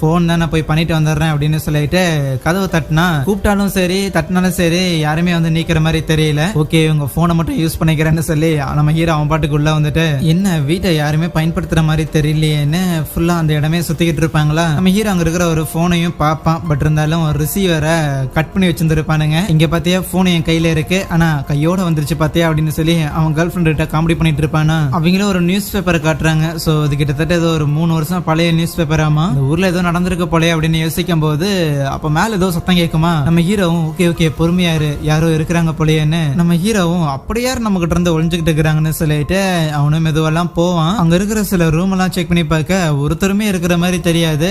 போன் தான் நான் போய் பண்ணிட்டு வந்துடுறேன் அப்படின்னு சொல்லிட்டு கதவு தட்டினா, கூப்பிட்டாலும் சரி தட்டினாலும் சரி யாருமே வந்து நீக்கிற மாதிரி தெரியல. ஓகே உங்க போனை மட்டும் யூஸ் பண்ணிக்கிறேன்னு சொல்லி நம்ம ஹீரோ அவன் பாட்டுக்குள்ள வந்துட்டு, என்ன வீட்டை யாருமே பயன்படுத்துற மாதிரி தெரியலையேன்னு ஃபுல்லா அந்த இடமே சுத்திக்கிட்டு இருப்பாங்களா. நம்ம ஹீரோ அங்க இருக்கிற ஒரு போனையும் பார்ப்பான். பட் இருந்தாலும் ரிசீவரை கட் பண்ணி வச்சிருந்துருப்பானுங்க. இங்க பாத்தியா போன் என் கையில இருக்கு, ஆனா கையோட வந்துருச்சு பாத்தியா அப்படின்னு சொல்லி அவன் கேர்ள் ஃபிரெண்ட் கிட்ட காமெடி பண்ணிட்டு இருப்பானா. அவங்களும் ஒரு நியூஸ் பேப்பரை காட்டுறாங்க. சோ அது கிட்டத்தட்ட ஏதோ ஒரு 3 வருஷம் பழைய நியூஸ் பேப்பர். ஆமா இந்த ஊர்ல ஏதோ நடந்திருக்க போலே அப்படின்னு யோசிக்கும் போது அப்ப மேல ஏதோ சத்தம் கேட்குமா. நம்ம ஹீரோவும் ஓகே ஓகே பொறுமையா இரு, யாரோ இருக்கிறாங்க போலேன்னு நம்ம ஹீரோவும் அப்படி யார் நம்ம கிட்ட இருந்து ஒளிஞ்சுக்கிட்டு இருக்கிறாங்கன்னு சொல்லிட்டு அவனும் மெதுவெல்லாம் போவான். அங்க இருக்கிற சில ரூம் எல்லாம் செக் பண்ணி பார்க்க ஒருத்தருமே இருக்கிற மாதிரி தெரியாது.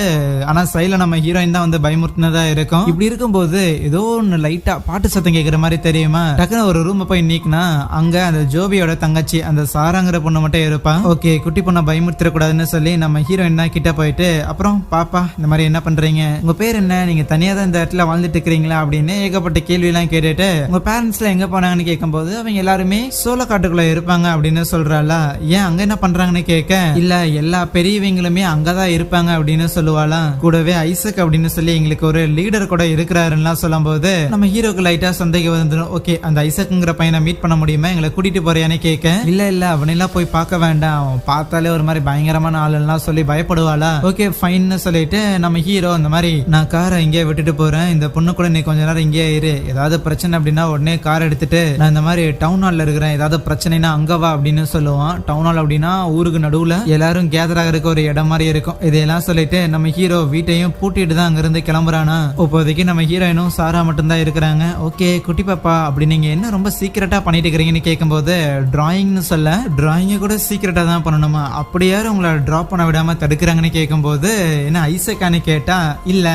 ஆனா சைல நம்ம ஹீரோயின் தான் வந்து பயமுறுத்தினதா இருக்கும். இப்படி இருக்கும்போது ஏதோ ஒன்னு லைட்டா பாட்டு சத்தம் கேட்கிற மாதிரி தெரியுமா. டக்குன்னு ஒரு ரூம் போய் நீக்கினா அங்க அந்த ஜோபியோட தங்கச்சி அந்த சாராங்கிற பொண்ணு மட்டும் இருப்பான். ஓகே குட்டி பொண்ணை பயமுறுத்திடக்கூடாதுன்னு சொல்லி நம்ம ஹீரோயின் தான் கிட்ட போயிட்டு, அப்புறம் பாப்பா இந்த மாதிரி என்ன பண்றீங்க, உங்க பேர் என்ன, நீங்க தனியா தான் இந்த இடத்துல வாழ்ந்துட்டு இருக்கிறீங்களா அப்படின்னு ஏகப்பட்ட கேள்வி எல்லாம் கேட்டுட்டு உங்க பேரண்ட்ஸ்ல எங்க போனாங்கன்னு கேட்கும்போது அவங்க எல்லாருமே சோள காட்டுக்குள்ள இருப்பாங்க அப்படின்னு சொல்றாளா. ஏன் அங்க என்ன பண்றாங்கன்னு கேட்க, இல்ல எல்லா பெரியவங்களுமே அங்கதான் இருப்பாங்க அப்படின்னு சொல்லுவாளா. கூடவே ஐசக் அப்படின்னு சொல்லி எங்களுக்கு ஒரு லீடர் கூட இருக்கிறாருன்னு சொல்லும் போது நம்ம ஹீரோக்கு லைட்டா சந்தேகம் வந்துடும். ஓகே அந்த ஐசக்ங்கிற பையனை மீட் பண்ண முடியுமா, எங்களை கூட்டிட்டு போறியான்னு கேட்க, இல்ல அவனெல்லாம் போய் பார்க்க வேண்டாம், பார்த்தாலே ஒரு மாதிரி பயங்கரமான ஆள் எல்லாம் சொல்லி பயப்படுவாளா. ஓகே ஃபைன் சொல்லிட்டு நம்ம ஹீரோ இந்த மாதிரி நான் காரை இங்கே விட்டுட்டு போறேன், இந்த பொண்ணு கூட நீ கொஞ்ச நேரம் இங்கே இரு, ஏதாவது பிரச்சனை அப்படின்னா உடனே கார் எடுத்துட்டு நான் இந்த மாதிரி டவுன் ஹால்ல இருக்கிறேன், ஏதாவது பிரச்சனைனா அங்க வா அப்படின்னு சொல்லுவான். டவுன் ஹால் அப்படின்னா ஊருக்கு நடுவுல எல்லாரும் கேதர் ஆகிறதுக்கு ஒரு இடம் மாதிரி இருக்கும். இதெல்லாம் சொல்லிட்டு நம்ம ஹீரோ வீட்டையும் பூட்டிட்டு தான் அங்க இருந்து கிளம்புறானா. இப்போதைக்கு நம்ம ஹீரோயினும் சாரா மட்டும் தான் இருக்கிறாங்க. ஓகே குட்டி பாப்பா அப்படி நீங்க என்ன ரொம்ப சீக்கிரட்டா பண்ணிட்டு இருக்கிறீங்கன்னு கேட்கும்போது, டிராயிங்னு சொல்ல டிராயிங்க கூட சீக்கிரட்டா தான் பண்ணணுமா, அப்படியாரு உங்களை டிராப் பண்ண விடாம தடுக்கிறாங்கன்னு கேட்கும்போது என்ன ஐசக்கான்னு கேட்டா, இல்ல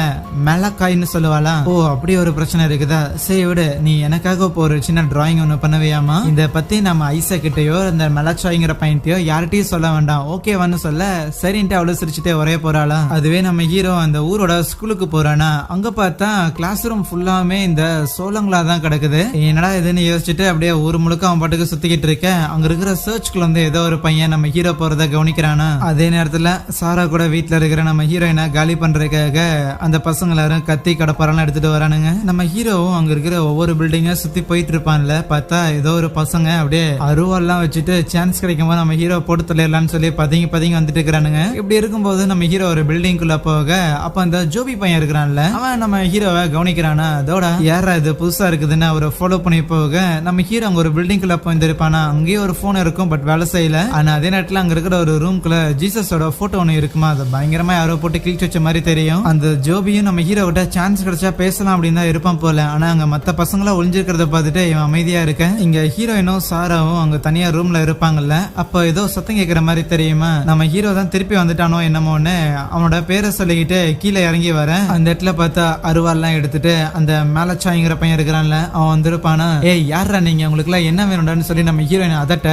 மெலக்காய்னு சொல்லுவாளா. ஓ அப்படி ஒரு பிரச்சனை இருக்குதா, சரி விடு நீ எனக்காக இப்போ ஒரு சின்ன டிராயிங் ஒண்ணு பண்ணுவியாமா, இத பத்தி நம்ம ஐசக் கிட்டயோ இந்த மெலச்சாய்ங்கிற பையன்ட்டையோ யார்கிட்டயும் சொல்ல வேண்டாம் ஓகேவான்னு சொல்ல, சரின்ட்டு அவளு சிரிச்சுட்டே ஒரே போறாளா. அதுவே நம்ம ஹீரோ அந்த ஊரோட ஸ்கூலுக்கு போறானா. அங்க பார்த்தா கிளாஸ் ரூம் ஃபுல்லாமே இந்த சோளங்களா தான் கிடக்குது. என்னடா இதுன்னு யோசிச்சுட்டு அப்படியே ஊர் முழுக்க அவன் பாட்டுக்கு சுத்திக்கிட்டு இருக்க. அங்க இருக்கிற சர்ச்சுக்குள்ள வந்து ஏதோ ஒரு பையன் நம்ம ஹீரோ போறத கவனிக்கிறானா. அதே நேரத்துல சாரா கூட வீட்டுல இருக்கிற நம்ம ஹீரோயினை காலி பண்றதுக்காக அந்த பசங்க எல்லாரும் கத்தி கடப்பாரெல்லாம் எடுத்துட்டு வரானுங்க. நம்ம ஹீரோவும் அங்க இருக்கிற ஒவ்வொரு பில்டிங்கா சுத்தி போயிட்டு இருப்பான்ல, பார்த்தா ஏதோ ஒரு பசங்க அப்படியே அருவாள்லாம் வச்சுட்டு சான்ஸ் கிடைக்கும் போது நம்ம ஹீரோ போட்டு தொலைலான்னு சொல்லி பதுங்கி வந்துட்டு இருக்கிறானுங்க. இப்படி இருக்கும்போது நம்ம ஹீரோ ஒரு பில்டிங்குள்ள போக அப்ப அந்த ஜோபி பையன் இருக்கிறான்ல அவன் நம்ம ஹீரோவை கவனிக்கிறானா. அதோட யாரா இது புதுசா இருக்குதுன்னு அவரை ஃபாலோ பண்ணி போக நம்ம ஹீரோ அங்க ஒரு பில்டிங்குள்ள போயிருப்பானா. அங்கேயே ஒரு போன் இருக்கும் பட் வேலை செய்யல. ஆனா அதே நேரத்துல அங்க இருக்கிற ஒரு ரூம்குள்ள ஜீசஸோட போட்டோ ஒண்ணு இருக்குமா, அது பயங்கரமா யாரோ போட்டு கிழிச்சு வச்ச மாதிரி தெரியும். அந்த ஜோபியும் நம்ம ஹீரோ கிட்ட சான்ஸ் கிடைச்சா பேசலாம் அப்படின்னு தான் இருப்பான் போல. ஆனா அங்க மத்த பசங்களா ஒளிஞ்சிருக்கிறத பார்த்துட்டு இவன் அமைதியா இருக்க. இங்க ஹீரோயினும் சாராவும் அங்க தனியா ரூம்ல இருப்பாங்கல்ல. அப்ப ஏதோ சத்தம் கேட்கிற மாதிரி தெரியுமா. நம்ம ஹீரோ தான் திருப்பி வந்துட்டானோ என்னமோன்னு அவனோட பேரை சொல்லிக்கிட்டு கீழே இறங்கி வர அந்த இடத்துல பார்த்தா அருவாள்லாம் எடுத்துட்டு அந்த மேலச்சாய்ங்கிற பையன் இருக்கிறான்ல அவன் வந்திருப்பானா. ஏய் யாரா நீங்க, உங்களுக்கு எல்லாம் என்ன வேணும்டான்னு சொல்லி நம்ம ஹீரோயின் அதட்ட,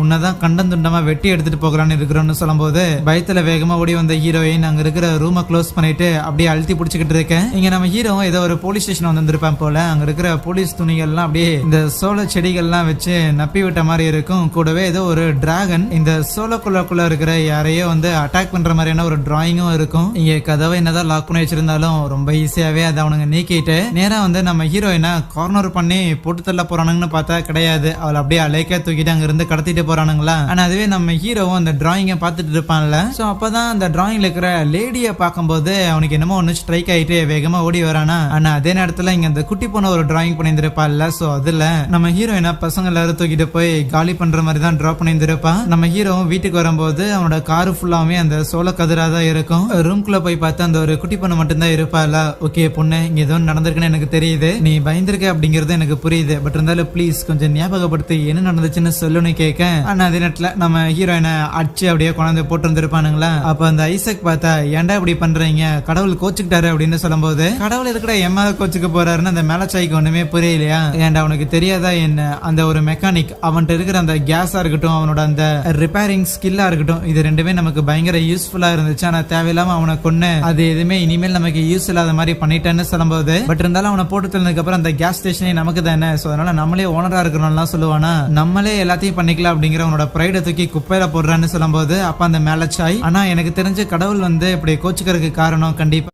உன்னதான் கண்டம் துண்டமா வெட்டி எடுத்துட்டு போகலான்னு இருக்கிறோம்னு சொல்லும் போது பயத்துல வேகமா ஓடி வந்த ஹீரோயின் அங்க இருக்கிற ரூமை க்ளோஸ் பண்ணிட்டு அப்படியே அழுத்தி பிடிச்சிக்கிட்டு இருக்கேன். இங்க நம்ம ஹீரோ ஏதோ ஒரு போலீஸ் ஸ்டேஷன் வந்திருப்பான் போல. அங்க இருக்கிற போலீஸ் துணிகள்லாம் அப்படியே இந்த சோள செடிகள்லாம் வச்சு நப்பி விட்ட மாதிரி இருக்கும். கூடவே ஏதோ ஒரு டிராகன் இந்த சோளக்குள்ள இருக்கிற யாரையோ வந்து அட்டாக் பண்ற மாதிரியான ஒரு டிராயிங்கும் இருக்கும். இங்க கதவை என்னதான் லாக் பண்ணி வச்சிருந்தாலும் ரொம்ப ஈஸியாவே அதை அவனுங்க நீக்கிட்டு நேரா வந்து நம்ம ஹீரோயினை கார்னர் பண்ணி போட்டு தள்ள போறானுங்கன்னு பார்த்தா கிடையாது. அவளை அப்படியே அலைக்கா தூக்கிட்டு அங்க இருந்து கடத்திட்டு போறானுங்களா. ஆனா அதுவே நம்ம ஹீரோவும் அந்த டிராயிங்க பார்த்துட்டு இருப்பான்ல. சோ அப்பதான் அந்த டிராயிங்ல இருக்கிற லேடிய பார்க்கும்போது அவனுக்கு என்னமோ ஒண்ணு ஸ்ட்ரைக் ஆயிட்டு வேகமா ஓடி வரானா. ஆனா அதே நேரத்துல இங்க அந்த குட்டி பொண்ணு ஒரு டிராயிங் பண்ணியிருந்திருப்பாள்ல. சோ அதுல நம்ம ஹீரோயினை பசங்க எல்லாரும் தூக்கிட்டு போய் காலி பண்ற மாதிரி தான் டிரா பண்ணியிருந்திருப்பான். நம்ம ஹீரோவும் வீட்டுக்கு வரும்போது அவனோட காரு ஃபுல்லாவே அந்த சோள கதிரா தான் இருக்கும். ரூம்குள்ள போய் பார்த்தா அந்த ஒரு குட்டி பொண்ணு மட்டும்தான் இருப்பாள. ஓகே பொண்ணு இங்க ஏதோ நடந்திருக்குன்னு எனக்கு தெரியுது, நீ பயந்துருக்க அப்படிங்கறது எனக்கு புரியுது, பட் இருந்தாலும் ப்ளீஸ் கொஞ்சம் ஞாபகப்படுத்தி என்ன நடந்துச்சுன்னு சொல்லுன்னு கேட்க. ஆனா அதே நேரத்துல நம்ம ஹீரோயினை அடிச்சு அப்படியே கொண்டாந்து போட்டு இருந்திருப்பானுங்களா. அப்ப அந்த ஐசக் பார்த்தா ஏன்டா இப்படி பண்றீங்க, கடவுள் கோச்சுக்கிட்டாரு அப்படின்னு சொல்லும் போது கடவுள் இருக்கிற எம்மா கோச்சுக்கு போறாருன்னு அந்த மேலச்சாய்க்கு ஒண்ணுமே புரியலையா. ஏன்டா அவனுக்கு தெரியாதா என்ன, அந்த ஒரு மெக்கானிக் அவன்கிட்ட இருக்கிற அந்த கேஸா இருக்கட்டும் அவனோட அந்த ரிப்பேரிங் ஸ்கில்லா இருக்கட்டும் இது ரெண்டுமே நமக்கு பயங்கர யூஸ்ஃபுல்லா இருந்துச்சு. ஆனா தேவையில்லாம அவனை கொண்டு அது எதுவுமே இனிமேல் நமக்கு யூஸ் இல்லாத மாதிரி பண்ணிட்டேன்னு சொல்லும்போது பட் இருந்தாலும் அவனை போட்டு தள்ளதுக்கு அப்புறம் அந்த கேஸ் ஸ்டேஷனே நமக்கு தானே, சோ அதனால நம்மளே ஓனரா இருக்கணும்லாம் சொல்லுவானா. நம்மளே எல்லாத்தையும் பண்ணிக்கலாம் அப்படிங்கிற அவனோட பிரைட தூக்கி குப்பையில போடுறான்னு சொல்லும்போது அப்ப அந்த மேலச்சாய், ஆனா எனக்கு தெரிஞ்ச கடவுள் வந்து இப்படி கோச்சுக்கிறதுக்கு காரணம் கண்டிப்பா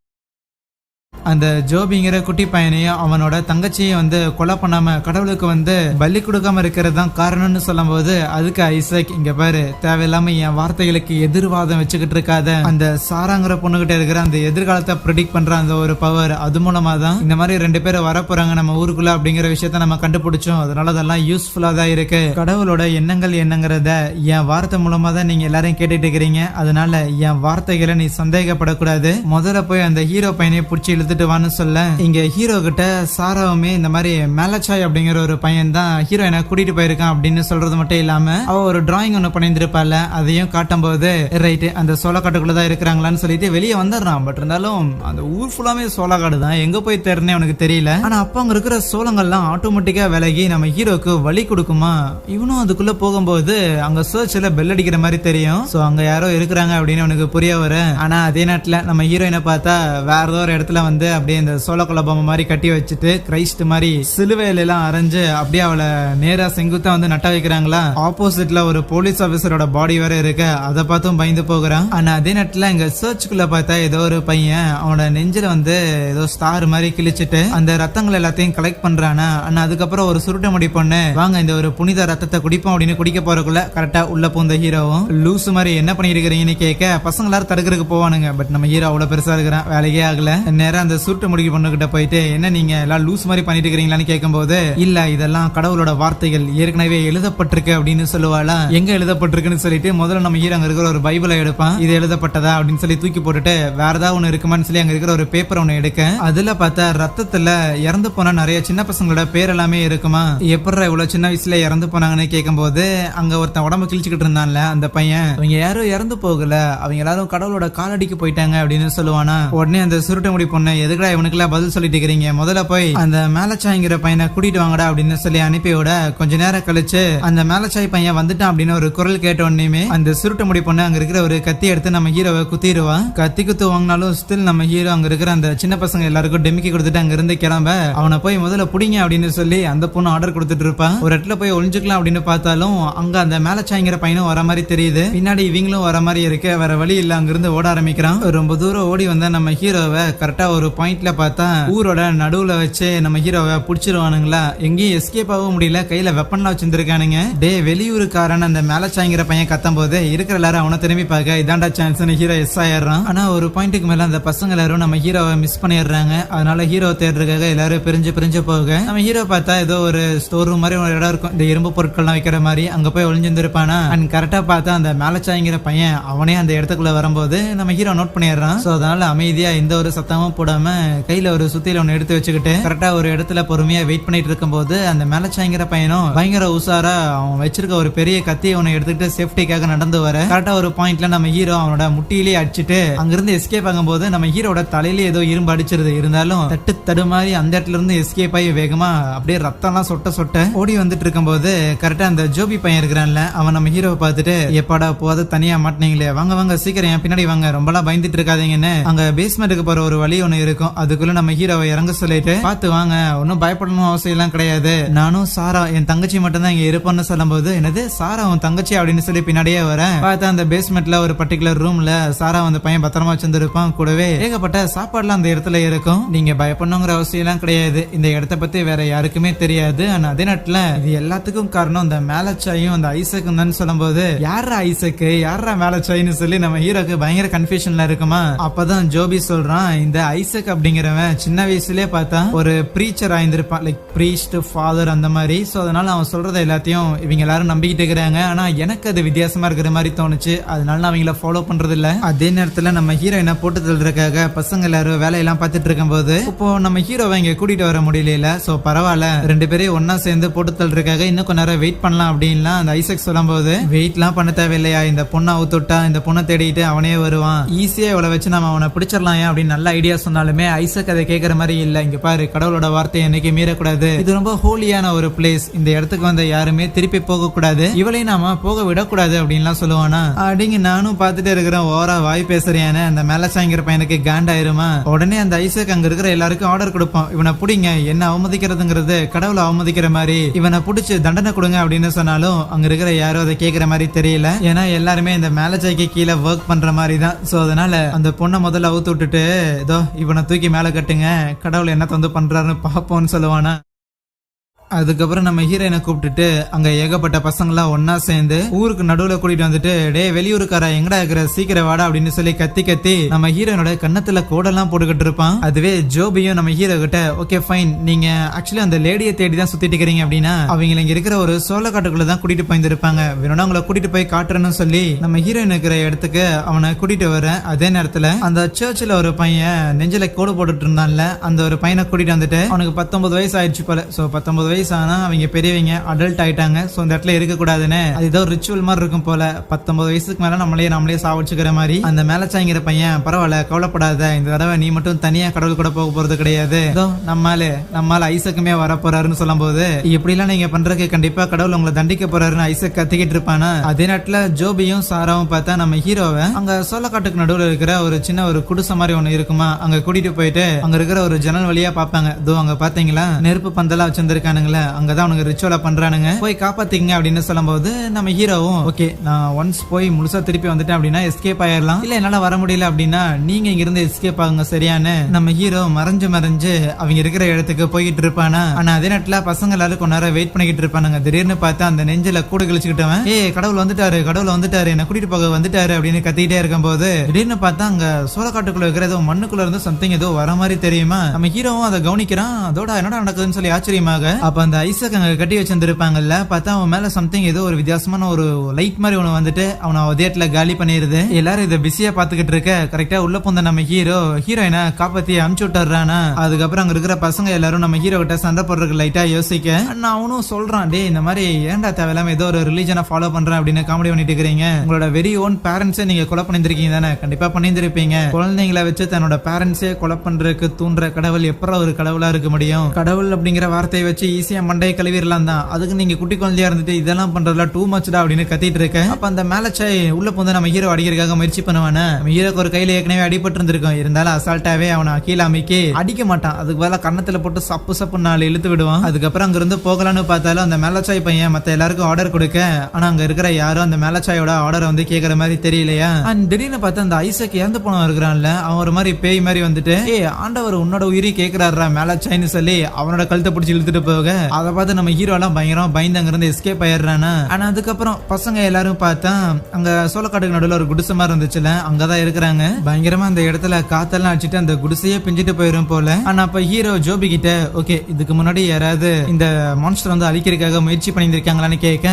அந்த ஜோபிங்கிற குட்டி பையனையும் அவனோட தங்கச்சியும் வந்து கொலை பண்ணாம கடவுளுக்கு வந்து பலி கொடுக்காம இருக்கிறது தான் காரணம்னு சொல்லும் போது அதுக்கு ஐசக் இங்க பாரு தேவையில்லாம என் வார்த்தைகளுக்கு எதிர்வாதம் வச்சுக்கிட்டு இருக்காத அந்த சாராங்கிற பொண்ணுகிட்ட இருக்கிற அந்த எதிர்காலத்தை ப்ரெடிக்ட் பண்ற அந்த ஒரு பவர் அது மூலமா தான் இந்த மாதிரி 2 பேரும் வரப்போறாங்க நம்ம ஊருக்குள்ள அப்படிங்கிற விஷயத்த நம்ம கண்டுபிடிச்சோம். அதனால அதெல்லாம் யூஸ்ஃபுல்லா தான் இருக்கு. கடவுளோட எண்ணங்கள் என்னங்கிறத என் வார்த்தை மூலமா தான் நீங்க எல்லாரும் கேட்டுட்டு இருக்கிறீங்க. அதனால என் வார்த்தைகளை நீ சந்தேகப்படக்கூடாது. முதல்ல போய் அந்த ஹீரோ பையனை பிடிச்சி இழுத்துட்டு வான்னு சொல்ல இங்க ஹீரோ கிட்ட சாராவுமே இந்த மாதிரி மேலச்சாய் அப்படிங்கிற ஒரு பையன் தான் ஹீரோயினை கூட்டிட்டு போயிருக்கான் அப்படின்னு சொல்றது மட்டும் இல்லாம அவ ஒரு டிராயிங் ஒண்ணு பண்ணிருப்பால அதையும் காட்டும் போது ரைட் அந்த சோளக்காட்டுக்குள்ளதான் இருக்கிறாங்களான்னு சொல்லிட்டு வெளியே வந்துடுறான். பட் இருந்தாலும் அந்த ஊர் ஃபுல்லாமே சோளக்காடு தான், எங்க போய் தேர்னே அவனுக்கு தெரியல. ஆனா அப்ப அங்க இருக்கிற சோளங்கள்லாம் ஆட்டோமேட்டிக்கா விலகி நம்ம ஹீரோக்கு வழி கொடுக்குமா. இவனும் அதுக்குள்ள போகும்போது அங்க சர்ச்ல பெல் அடிக்கிற மாதிரி தெரியும். சோ அங்க யாரோ இருக்கிறாங்க அப்படின்னு அவனுக்கு புரிய வரும். ஆனா அதே நேரத்துல நம்ம ஹீரோயினை பார்த்தா வேற ஏதோ ஒரு இடத்துல வந்து அப்படியே இந்த சோளக்குள்ள பொம்மை மாதிரி கட்டி வச்சுட்டு கிரைஸ்ட் மாதிரி சிலுவையில எல்லாம் அரைஞ்சு அப்படியே அவளை நேரா செங்குத்தா வந்து நட்ட வைக்கிறாங்களா. ஆப்போசிட்ல ஒரு போலீஸ் ஆபீசரோட பாடி வேற இருக்கு. அதை பார்த்தும் பயந்து போகிறான். ஆனா அதே நேரத்துல இங்க சர்ச்சுக்குள்ள பார்த்தா ஏதோ ஒரு பையன் அவனோட நெஞ்சில வந்து ஏதோ ஸ்டார் மாதிரி கிழிச்சிட்டு அந்த ரத்தங்கள் எல்லாத்தையும் கலெக்ட் பண்றானா. ஆனா அதுக்கப்புறம் ஒரு சுருட்ட முடி பொண்ணு வாங்க இந்த ஒரு புனித ரத்தத்தை குடிப்போம் அப்படின்னு குடிக்க போறக்குள்ள கரெக்டா உள்ள பூந்த ஹீரோவும் லூசு மாதிரி என்ன பண்ணிட்டு இருக்கிறீங்கன்னு கேட்க பசங்க எல்லாரும் தடுக்கிறதுக்கு போவானுங்க. பட் நம்ம ஹீரோ அவ்வளவு பெருசா இருக்கிறான், வேலையே ஆகல. நேரம் அந்த சுருட்டு முடிக்க பொண்ணு கிட்ட போயிட்டு என்ன நீங்க எல்லாம் லூஸ் மாதிரி பண்ணிட்டு இருக்கீங்களான்னு கேட்கும்போது இல்ல இதெல்லாம் கடவுளோட வார்த்தைகள் ஏற்கனவே எழுதப்பட்டிருக்கு அப்படின்னு சொல்லுவாளா. எங்க எழுதப்பட்டிருக்குன்னு சொல்லிட்டு முதல்ல நம்ம ஹீரோ அங்க இருக்கிற ஒரு பைபிளை எடுப்பான். இது எழுதப்பட்டதா அப்படின்னு சொல்லி தூக்கி போட்டுட்டு வேற ஏதாவது ஒண்ணு இருக்குமான்னு சொல்லி அங்க இருக்கிற ஒரு பேப்பர் ஒண்ணு எடுக்க அதுல பார்த்தா ரத்தத்துல இறந்து போன நிறைய சின்ன பசங்களோட பேர் எல்லாமே இருக்குமா. எப்படி இவ்வளவு சின்ன வயசுல இறந்து போனாங்கன்னு கேட்கும்போது அங்க ஒருத்தன் உடம்பு கிழிச்சுக்கிட்டு இருந்தான்ல அந்த பையன் அவங்க யாரும் இறந்து போகல, அவங்க எல்லாரும் கடவுளோட காலடிக்கு போயிட்டாங்க அப்படின்னு சொல்லுவானா. உடனே அந்த சுருட்ட முடி பொண்ணு எதுக்குடா இவனுக்குலாம் பதில் சொல்லிட்டு இருக்கிறீங்க, முதல்ல போய் அந்த மேலச்சாய்ங்கிற பையனை கூட்டிட்டு வாங்கடா அப்படின்னு சொல்லி அனுப்பிவிட கொஞ்ச நேரம் கழிச்சு அந்த மேலச்சாய் பையன் வந்துட்டான் அப்படின்னு ஒரு குரல் கேட்ட உடனே அந்த சுருட்ட முடி பொண்ணு அங்க இருக்கிற ஒரு கத்தி எடுத்து நம்ம ஹீரோவை குத்திடுவா. கத்தி குத்து வாங்கினாலும் ஸ்டில் நம்ம ஹீரோ அங்க இருக்கிற அந்த சின்ன பசங்க எல்லாருக்கும் டெமிக்கி கொடுத்துட்டு அங்க இருந்து கிளம்ப அவனை போய் முதல்ல புடிங்க அப்படின்னு சொல்லி அந்த பொண்ணு ஆர்டர் கொடுத்துட்டு இருப்பான். ஒரு இடத்துல போய் ஒளிஞ்சுக்கலாம் அப்படின்னு பார்த்தாலும் அங்க அந்த மேலச்சாய்ங்கிற பையனும் வர மாதிரி தெரியுது. பின்னாடி இவங்களும் வர மாதிரி இருக்கு. வேற வழி இல்ல அங்க இருந்து ஓட ஆரம்பிக்கிறான். ரொம்ப தூரம் ஓடி வந்தா நம்ம ஹீரோவை கரெக்டா ஒரு பாயிண்ட்ல பார்த்தா ஊரோட நடுவுல வச்சு நம்ம ஹீரோவை புடிச்சிருவானுங்களா. எங்கேயும் எஸ்கேப் ஆக முடியல, கையில வெப்பன்லாம் வச்சிருக்கானுங்க. டே வெளியூருக்காரன் அந்த மேலச்சாய்ங்கிற பையன் கத்தும் போது இருக்கிற எல்லாரும் அவனை திரும்பி பார்க்க இதாண்டா சான்ஸ் ஹீரோ எஸ் ஆயிடுறான். ஆனா ஒரு பாயிண்ட்டுக்கு மேல அந்த பசங்க எல்லாரும் நம்ம ஹீரோவை மிஸ் பண்ணிடுறாங்க. அதனால ஹீரோ தேடுறதுக்காக எல்லாரும் பிரிஞ்சு போக நம்ம ஹீரோ பார்த்தா ஏதோ ஒரு ஸ்டோர் ரூம் மாதிரி ஒரு இடம் இருக்கும், இந்த இரும்பு பொருட்கள்லாம் வைக்கிற மாதிரி. அங்க போய் ஒளிஞ்சிருப்பானா. அண்ட் கரெக்டா பார்த்தா அந்த மேலச்சாய்ங்கிற பையன் அவனே அந்த இடத்துக்குள்ள வரும்போது நம்ம ஹீரோ நோட் பண்ணிடுறான். சோ அதனால அமைதியா எந்த ஒரு சத்தமும் போடாம கையில ஒரு சுத்தியில ஒன்னு எடுத்து வச்சுக்கிட்டு கரெக்டா ஒரு இடத்துல பொறுமையா வெயிட் பண்ணிட்டு இருக்கும் போது அந்த மேலச்சாய்ங்கிற பையனும் பயங்கர உசாரா அவன் வச்சிருக்க ஒரு பெரிய கத்தியை ஒன்னு எடுத்துக்கிட்டு சேஃப்டிக்காக நடந்து வர கரெக்டா ஒரு பாயிண்ட்ல நம்ம ஹீரோ அவனோட முட்டியிலேயே அடிச்சுட்டு அங்கிருந்து எஸ்கேப் ஆகும் போது நம்ம ஹீரோட தலையிலேயே ஏதோ இரும்பு அடிச்சிருது. இருந்தாலும் தட்டு மாதிரி அந்த இடத்துல இருந்து எஸ்கேப் ஆகி வேகமா அப்படியே ரத்தம் எல்லாம் சொட்ட ஓடி வந்துட்டு இருக்கும் போது கரெக்டா அந்த ஜோபி பையன் இருக்கிறான்ல அவன் நம்ம ஹீரோவை பார்த்துட்டு எப்பாடா போது தனியா மாட்டினீங்களே, வாங்க சீக்கிரம் என் பின்னாடி வாங்க, ரொம்பலாம் பயந்துட்டு இருக்காதீங்கன்னு அங்க பேஸ்மெண்ட்டுக்கு போற ஒரு வழி ஒண்ணு இருக்கும். அதுக்குள்ள நம்ம ஹீரோவை இறங்க சொல்லிட்டு பார்த்து வாங்க, ஒன்னும் பயப்படணும் அவசியம் எல்லாம் கிடையாது, நானும் சாரா என் தங்கச்சி மட்டும் தான் இங்க இருப்போம்னு சொல்லும் போது என்னது சாரா உன் தங்கச்சி அப்படின்னு சொல்லி பின்னாடியே வரேன். பார்த்தா அந்த பேஸ்மெண்ட்ல ஒரு பர்டிகுலர் ரூம்ல சாரா அந்த பையன் பத்திரமா வச்சிருந்திருப்பான். கூடவே ஏகப்பட்ட சாப்பாடுலாம் அந்த இடத்துல இருக்கும். நீங்க பயப்படணுங்கிற அவசியம் எல்லாம் கிடையாது, இந்த இடத்த பத்தி வேற யாருக்குமே தெரியாது. ஆனா அதே நேரத்துல இது எல்லாத்துக்கும் காரணம் இந்த மேலச்சாயும் அந்த ஐசக்கும் தான் சொல்லும் போது யாரா ஐசக்கு யாரா மேலச்சாயின்னு சொல்லி நம்ம ஹீரோக்கு பயங்கர கன்ஃபியூஷன்ல இருக்குமா. அப்பதான் ஜோபி சொல்றான் இந்த ஐசக் அப்படிங்கிறவன் சின்ன வயசுலயே பார்த்தா ஒரு பிரீச்சர் ஆயிருந்திருப்பான், லைக் பிரீஸ்ட் ஃபாதர் அந்த மாதிரி. சோ அதனால அவன் சொல்றத எல்லாத்தையும் இவங்க எல்லாரும் நம்பிக்கிட்டு இருக்கிறாங்க. ஆனா எனக்கு அது வித்தியாசமா இருக்கிற மாதிரி தோணுச்சு, அதனால நான் அவங்கள ஃபாலோ பண்றது இல்ல. அதே நேரத்துல நம்ம ஹீரோயினை போட்டு தள்ளுறதுக்காக பசங்க எல்லாரும் வேலையெல்லாம் பார்த்துட்டு இருக்கும் போது இப்போ நம்ம ஹீரோவை இங்க கூட்டிட்டு வர முடியல. சோ பரவாயில்ல, 2 பேரையும் ஒன்னா சேர்ந்து போட்டு தள்ளுறதுக்காக இன்னும் கொஞ்ச நேரம் வெயிட் பண்ணலாம் அப்படின்லாம் அந்த ஐசக் சொல்லும் போது வெயிட் எல்லாம் பண்ண தேவையில்லையா, இந்த பொண்ணை அவுத்துட்டா இந்த பொண்ணை தேடிட்டு அவனே வருவான், ஈஸியா இவ்வளவு வச்சு நம்ம அவனை பிடிச்சிடலாம் அப்படின்னு நல்ல ஐடியா சொன்னாலும் ஆனாலுமே ஐசக் அதை கேட்கற மாதிரி இல்ல. இங்க பாரு, கடவுளோட வார்த்தையை என்னைக்கு மீறக்கூடாது, இது ரொம்ப ஹோலியான ஒரு பிளேஸ், இந்த இடத்துக்கு வந்த யாருமே திருப்பி போக கூடாது, இவளையும் நாம போக விடக்கூடாது அப்படின்லாம் சொல்லுவானா. அப்படிங்க நானும் பார்த்துட்டு இருக்கிறேன், ஓரா வாய் பேசுறியானே அந்த மேலச்சாங்கிற பையனுக்கு காண்டாயிருமா. உடனே அந்த ஐசக் அங்க இருக்கிற எல்லாருக்கும் ஆர்டர் கொடுப்பான், இவனை புடிங்க, என்ன அவமதிக்கிறதுங்கிறது கடவுளை அவமதிக்கிற மாதிரி, இவனை புடிச்சு தண்டனை கொடுங்க அப்படின்னு சொன்னாலும் அங்க இருக்கிற யாரும் அதை கேட்கிற மாதிரி தெரியல. ஏன்னா எல்லாருமே இந்த மேலச்சாய்க்கு கீழே ஒர்க் பண்ற மாதிரி தான். சோ அதனால அந்த பொண்ணை முதல்ல அவுத்து விட்டுட்டு ஏதோ இவனை தூக்கி மேல கட்டுங்க, கடவுள் என்ன தொந்து பண்றாருன்னு பாப்போம்னு சொல்லுவானா. அதுக்கப்புறம் நம்ம ஹீரோயினை கூப்பிட்டுட்டு அங்க ஏகப்பட்ட பசங்களாம் ஒன்னா சேர்ந்து ஊருக்கு நடுவுல கூட்டிட்டு வந்துட்டு, டே வெளியூருக்காரா எங்கடா இருக்கிற, சீக்கிரம் வாடா அப்படின்னு சொல்லி கத்தி கத்தி நம்ம ஹீரோயினோட கண்ணத்துல கோடெல்லாம் போட்டுக்கிட்டு இருப்பான். அதுவே ஜோபியும் நம்ம ஹீரோ கிட்ட, ஓகே ஃபைன், நீங்க ஆக்சுவலி அந்த லேடியை தேடி தான் சுத்திட்டு இருக்கீங்க அப்படின்னா அவங்க இங்க இருக்கிற ஒரு சோள காட்டுக்குள்ள தான் கூட்டிட்டு போயிருப்பாங்க, வேணும்னா அவங்கள கூட்டிட்டு போய் காட்டுறேன்னு சொல்லி நம்ம ஹீரோயின் இருக்கிற இடத்துக்கு அவனை கூட்டிட்டு வரேன். அதே நேரத்துல அந்த சர்ச்சில் ஒரு பையன் நெஞ்சில கோடு போட்டுட்டு இருந்தான்ல, அந்த ஒரு பையனை கூட்டிட்டு வந்துட்டு அவனுக்கு 19 வயசு ஆயிடுச்சு போல. சோ 19 வயசு ஆனா அவங்க பெரியவங்க அடல்ட் ஆயிட்டாங்க. சோ இந்த இடத்துல இருக்க கூடாதுன்னு அது ஏதோ ரிச்சுவல் மாதிரி இருக்கும் போல. 19 வயசுக்கு மேல நம்மளே சாவடிச்சுக்கிற மாதிரி. அந்த மேலச்சாங்கிற பையன், பரவாயில்ல கவலைப்படாத, இந்த தடவை நீ மட்டும் தனியா கடவுள் கூட போக போறது கிடையாது, நம்மால ஐசக்குமே வர போறாருன்னு சொல்லும் போது, இப்படி எல்லாம் நீங்க பண்றதுக்கு கண்டிப்பா கடவுள் உங்களை தண்டிக்க போறாருன்னு ஐசக் கத்திக்கிட்டு இருப்பானா. அதே நேரத்துல ஜோபியும் சாராவும் பார்த்தா நம்ம ஹீரோவை அங்க சோளக்காட்டுக்கு நடுவுல இருக்கிற ஒரு சின்ன ஒரு குடிசை மாதிரி ஒண்ணு இருக்குமா, அங்க கூட்டிட்டு போயிட்டு அங்க இருக்கிற ஒரு ஜன்னல் வழியா பாப்பாங்க. அங்க பாத்தீங்களா நெருப்பு பந்தெல்லாம் வச்சிருந்திருக்கானுங்களா, அங்கதான் அவனுக்கு ரிச்சுவலா பண்றானுங்க, போய் காப்பாத்திங்க அப்படின்னு சொல்லும் போது நம்ம ஹீரோவும், ஓகே நான் ஒன்ஸ் போய் முழுசா திருப்பி வந்துட்டேன் அப்படின்னா எஸ்கேப் ஆயிடலாம், இல்ல என்னால வர முடியல அப்படின்னா நீங்க இங்க இருந்து எஸ்கேப் ஆகுங்க சரியானு நம்ம ஹீரோ மறைஞ்சு அவங்க இருக்கிற இடத்துக்கு போயிட்டு இருப்பானா. ஆனா அதே நேரத்துல பசங்க எல்லாரும் கொஞ்ச நேரம் வெயிட் பண்ணிக்கிட்டு இருப்பானுங்க. திடீர்னு பார்த்தா அந்த நெஞ்சில கூடு கழிச்சுக்கிட்டவன், கடவுள் வந்துட்டாரு என்ன கூட்டிட்டு போக வந்துட்டாரு அப்படின்னு கத்திக்கிட்டே இருக்கும் போது திடீர்னு பார்த்தா அங்க சோளக்காட்டுக்குள்ள இருக்கிற ஏதோ மண்ணுக்குள்ள இருந்து சம்திங் ஏதோ வர மாதிரி தெரியுமா. நம்ம ஹீரோவும் அதை கவனிக்கிறான். அதோட என்னடா நடக்குதுன்னு சொல்லி ஆச்சரியமாக அப்ப அந்த ஐசக் அங்க கட்டி வச்சிருந்திருப்பாங்கல்ல, பார்த்தா அவன் மேல சம்திங் ஏதோ ஒரு வித்தியாசமான ஒரு லைட் மாதிரி ஒண்ணு வந்துட்டு அவனை அதேட்ல காலி பண்ணிருது. எல்லாரும் இதை பிஸியா பாத்துக்கிட்டு இருக்க கரெக்டா உள்ள போந்த நம்ம ஹீரோயினை காப்பாத்தி அமுச்சு விட்டுறானா. அதுக்கப்புறம் அங்க இருக்கிற பசங்க எல்லாரும் நம்ம ஹீரோ கிட்ட சண்டை போடுறதுக்கு லைட்டா யோசிக்க அவனும் சொல்றான், டே இந்த மாதிரி ஏன்டா தேவையில்லாம ஏதோ ஒரு ரிலீஜனை ஃபாலோ பண்றேன் அப்படின்னு காமெடி பண்ணிட்டு இருக்கீங்க, உங்களோட வெரி ஓன் பேரண்ட்ஸை நீங்க கொலை பண்ணிருக்கீங்க தானே, கண்டிப்பா பண்ணிருப்பீங்க, குழந்தைங்களை வச்சு தன்னோட பேரண்ட்ஸே கொலை பண்றதுக்கு தூண்டுற கடவுள் எப்பறம் ஒரு கடவுளா இருக்க முடியும், கடவுள் அப்படிங்கிற வார்த்தையை வச்சு ஈஸியா மண்டையை கழுவிடலாம் தான், அதுக்கு நீங்க குட்டி குழந்தையா இருந்துட்டு இதெல்லாம் பண்றதுல டூ மச்டா அப்படின்னு கத்திட்டு இருக்க. அப்ப அந்த மேலச்சாய் உள்ள போந்து நம்ம ஹீரோ அடிக்கிறதுக்காக முயற்சி பண்ணுவானே. ஹீரோக்கு ஒரு கையில ஏற்கனவே அடிபட்டு இருந்திருக்கும், இருந்தாலும் அசால்ட்டாவே அவனை கீழே அமைக்கி அடிக்க மாட்டான், அதுக்கு பதிலா கண்ணத்துல போட்டு சப்பு நாலு இழுத்து விடுவான். அதுக்கப்புறம் அங்க இருந்து போகலான்னு பார்த்தாலும் அந்த மேலச்சாய் பையன் மத்த எல்லாருக்கும் ஆர்டர் கொடுக்க, ஆனா அங்க இருக்கிற யாரும் அந்த மேலச்சாயோட ஆர்டரை வந்து கேட்கற மாதிரி தெரியலையா. திடீர்னு பார்த்தா அந்த ஐசக் இறந்து போனவன் இருக்கிறான்ல, அவன் ஒரு மாதிரி பேய் மாதிரி வந்துட்டு, ஆண்டவர் உன்னோட உயிரி கேட்கிறாரா மேலச்சாய்னு சொல்லி அவனோட கழுத்தை பிடிச்சி இழுத்துட்டு போக, அதை பார்த்து நம்ம ஹீரோ எல்லாம் பயங்கரம் பயந்து அங்க இருந்து எஸ்கேப் ஆயிடுறானா. ஆனா அதுக்கப்புறம் பசங்க எல்லாரும் பார்த்தா அங்க சோளக்காட்டுக்கு நடுவில் ஒரு குடிசை மாதிரி இருந்துச்சுல, அங்கதான் இருக்கிறாங்க. பயங்கரமா அந்த இடத்துல காத்தெல்லாம் அடிச்சுட்டு அந்த குடிசையே பிஞ்சிட்டு போயிரும் போல. ஆனா அப்ப ஹீரோ ஜோபி கிட்ட, ஓகே இதுக்கு முன்னாடி யாராவது இந்த மான்ஸ்டர் வந்து அழிக்கிறதுக்காக முயற்சி பண்ணியிருக்காங்களான்னு கேட்க,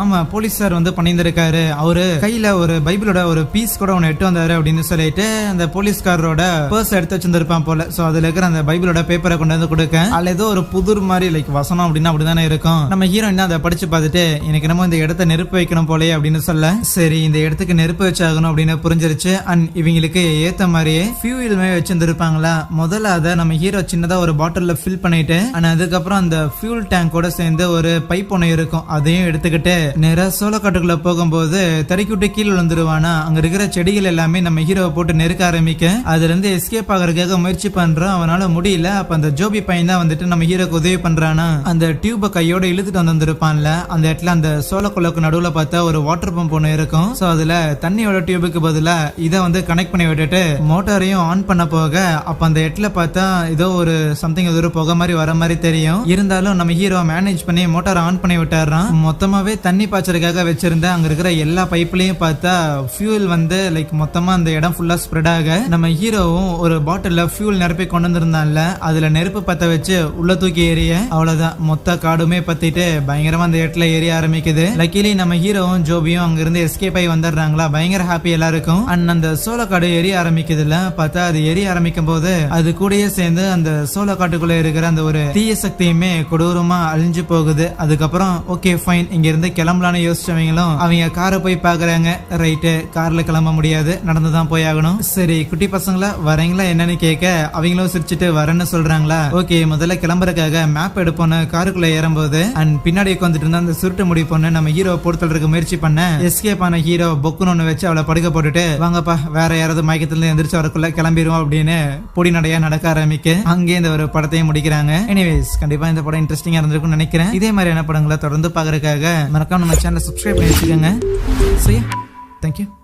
ஆமா போலீஸ் சார் வந்து பண்ணியிருக்காரு, அவரு கையில ஒரு பைபிளோட ஒரு பீஸ் கூட ஒன்னு எட்டு வந்தாரு அப்படின்னு சொல்லிட்டு அந்த போலீஸ்காரரோட பர்ஸ் எடுத்து வச்சிருந்திருப்பான் போல. சோ அதுல இருக்கிற அந்த பைபிளோட பேப்பரை கொண்டு வந்து கொடுக்க, அதுல ஏதோ ஒரு புதுர் மாதிரி லைக் வசனம் அப்படின்னா அப்படிதானே இருக்கும். நம்ம ஹீரோயின் அதை படிச்சு பார்த்துட்டு, எனக்கு என்னமோ இந்த இடத்த நெருப்பு வைக்கணும் போலே அப்படின்னு சொல்ல, சரி இந்த இடத்துக்கு நெருப்பு வச்சாகணும் அப்படின்னு புரிஞ்சிருச்சு. அண்ட் இவங்களுக்கு ஏத்த மாதிரியே ஃபியூயல் வச்சிருந்திருப்பாங்களா, முதல்ல அதை நம்ம ஹீரோ சின்னதா ஒரு பாட்டில்ல ஃபில் பண்ணிட்டு, ஆனா அதுக்கப்புறம் அந்த ஃபியூல் டேங்கோட சேர்ந்து ஒரு பைப் ஒண்ணு இருக்கும், அதையும் எடுத்துக்கிட்டு நேரா சோளக்காட்டுக்குள்ள போகும்போது தறிக்குட்டி கீழே விழுந்துருவானா. அங்க இருக்கிற செடிகள் எல்லாமே நம்ம ஹீரோவை போட்டு நெருக்க ஆரம்பிக்க, அதுல இருந்து எஸ்கேப் ஆகிறதுக்காக முயற்சி பண்றான், அவனால முடியல. அப்ப அந்த ஜோபி பையன் தான் வந்துட்டு நம்ம ஹீரோக்கு உதவி பண்றானா. அந்த டியூப கையோட இழுத்துட்டு வந்திருப்பான்ல, அந்த இடத்துல அந்த சோளக்குள்ளக்கு நடுவுல பார்த்தா ஒரு வாட்டர் பம்ப் ஒண்ணு இருக்கும். சோ அதுல தண்ணியோட டியூபுக்கு பதிலா இதை வந்து கனெக்ட் பண்ணி விட்டுட்டு மோட்டாரையும் ஆன் பண்ண போக, அப்ப அந்த இடத்துல பார்த்தா ஏதோ ஒரு சம்திங் ஏதோ புகை மாதிரி வர மாதிரி தெரியும். இருந்தாலும் நம்ம ஹீரோ மேனேஜ் பண்ணி மோட்டார் ஆன் பண்ணி விட்டாரான். மொத்தமாவே தண்ணி பாய்ச்சறதுக்காக வச்சிருந்த அங்க இருக்கிற எல்லா பைப்லயும் பார்த்தா ஃபியூல் வந்து லைக் மொத்தமா அந்த இடம் ஃபுல்லா ஸ்ப்ரெட் ஆக, நம்ம ஹீரோவும் ஒரு பாட்டில்ல ஃபியூல் நிரப்பி கொண்டு வந்திருந்தான்ல, அதுல நெருப்பு பத்த வச்சு உள்ள தூக்கி எறிய, அவ்வளவுதான் அவ்வளவுதான் மொத்த காடுமே பத்திட்டு பயங்கரமா அந்த இடத்துல ஏறி ஆரம்பிக்குது. லக்கிலி நம்ம ஹீரோவும் ஜோபியும் அங்க இருந்து எஸ்கேப் ஆகி வந்துடுறாங்களா. பயங்கர ஹாப்பி எல்லாருக்கும். அண்ட் அந்த சோளக்காடு எரிய ஆரம்பிக்குதுல பார்த்தா அது எரிய ஆரம்பிக்கும் போது அது கூடயே சேர்ந்து அந்த சோளக்காட்டுக்குள்ள இருக்கிற அந்த ஒரு தீய சக்தியுமே கொடூரமா அழிஞ்சு போகுது. அதுக்கப்புறம் ஓகே ஃபைன் இங்க இருந்து கிளம்பலான்னு யோசிச்சவங்களும் அவங்க காரை போய் பாக்குறாங்க. ரைட்டு கார்ல கிளம்ப முடியாது, நடந்துதான் போய் ஆகணும். சரி குட்டி பசங்களா வரீங்களா என்னன்னு கேட்க அவங்களும் சிரிச்சுட்டு வரேன்னு சொல்றாங்களா. ஓகே முதல்ல கிளம்புறதுக்காக மேப் எடுப்போன்னு காருக்குள்ள ஏறும்போது அண்ட் பின்னாடி உட்காந்துட்டு இருந்த அந்த சுருட்டு முடி பொண்ணு நம்ம ஹீரோ பொறுத்தலுக்கு முயற்சி பண்ண எஸ்கேப் ஆன ஹீரோ பொக்குன்னு ஒண்ணு வச்சு அவளை படுக்க போட்டுட்டு வாங்கப்பா வேற யாராவது மயக்கத்துல எந்திரிச்சு வரக்குள்ள கிளம்பிடுவோம் அப்படின்னு பொடி நடையா நடக்க ஆரம்பிக்க அங்கே இந்த ஒரு படத்தையும் முடிக்கிறாங்க. எனிவேஸ் கண்டிப்பா இந்த படம் இன்ட்ரெஸ்டிங்கா இருந்திருக்கும்னு நினைக்கிறேன். இதே மாதிரியான படங்களை தொடர்ந்து பாக்குறதுக்காக மறக்காம நம்ம சேனலை சப்ஸ்கிரைப் பண்ணி வச்சுக்கோங்க. தேங்க்யூ.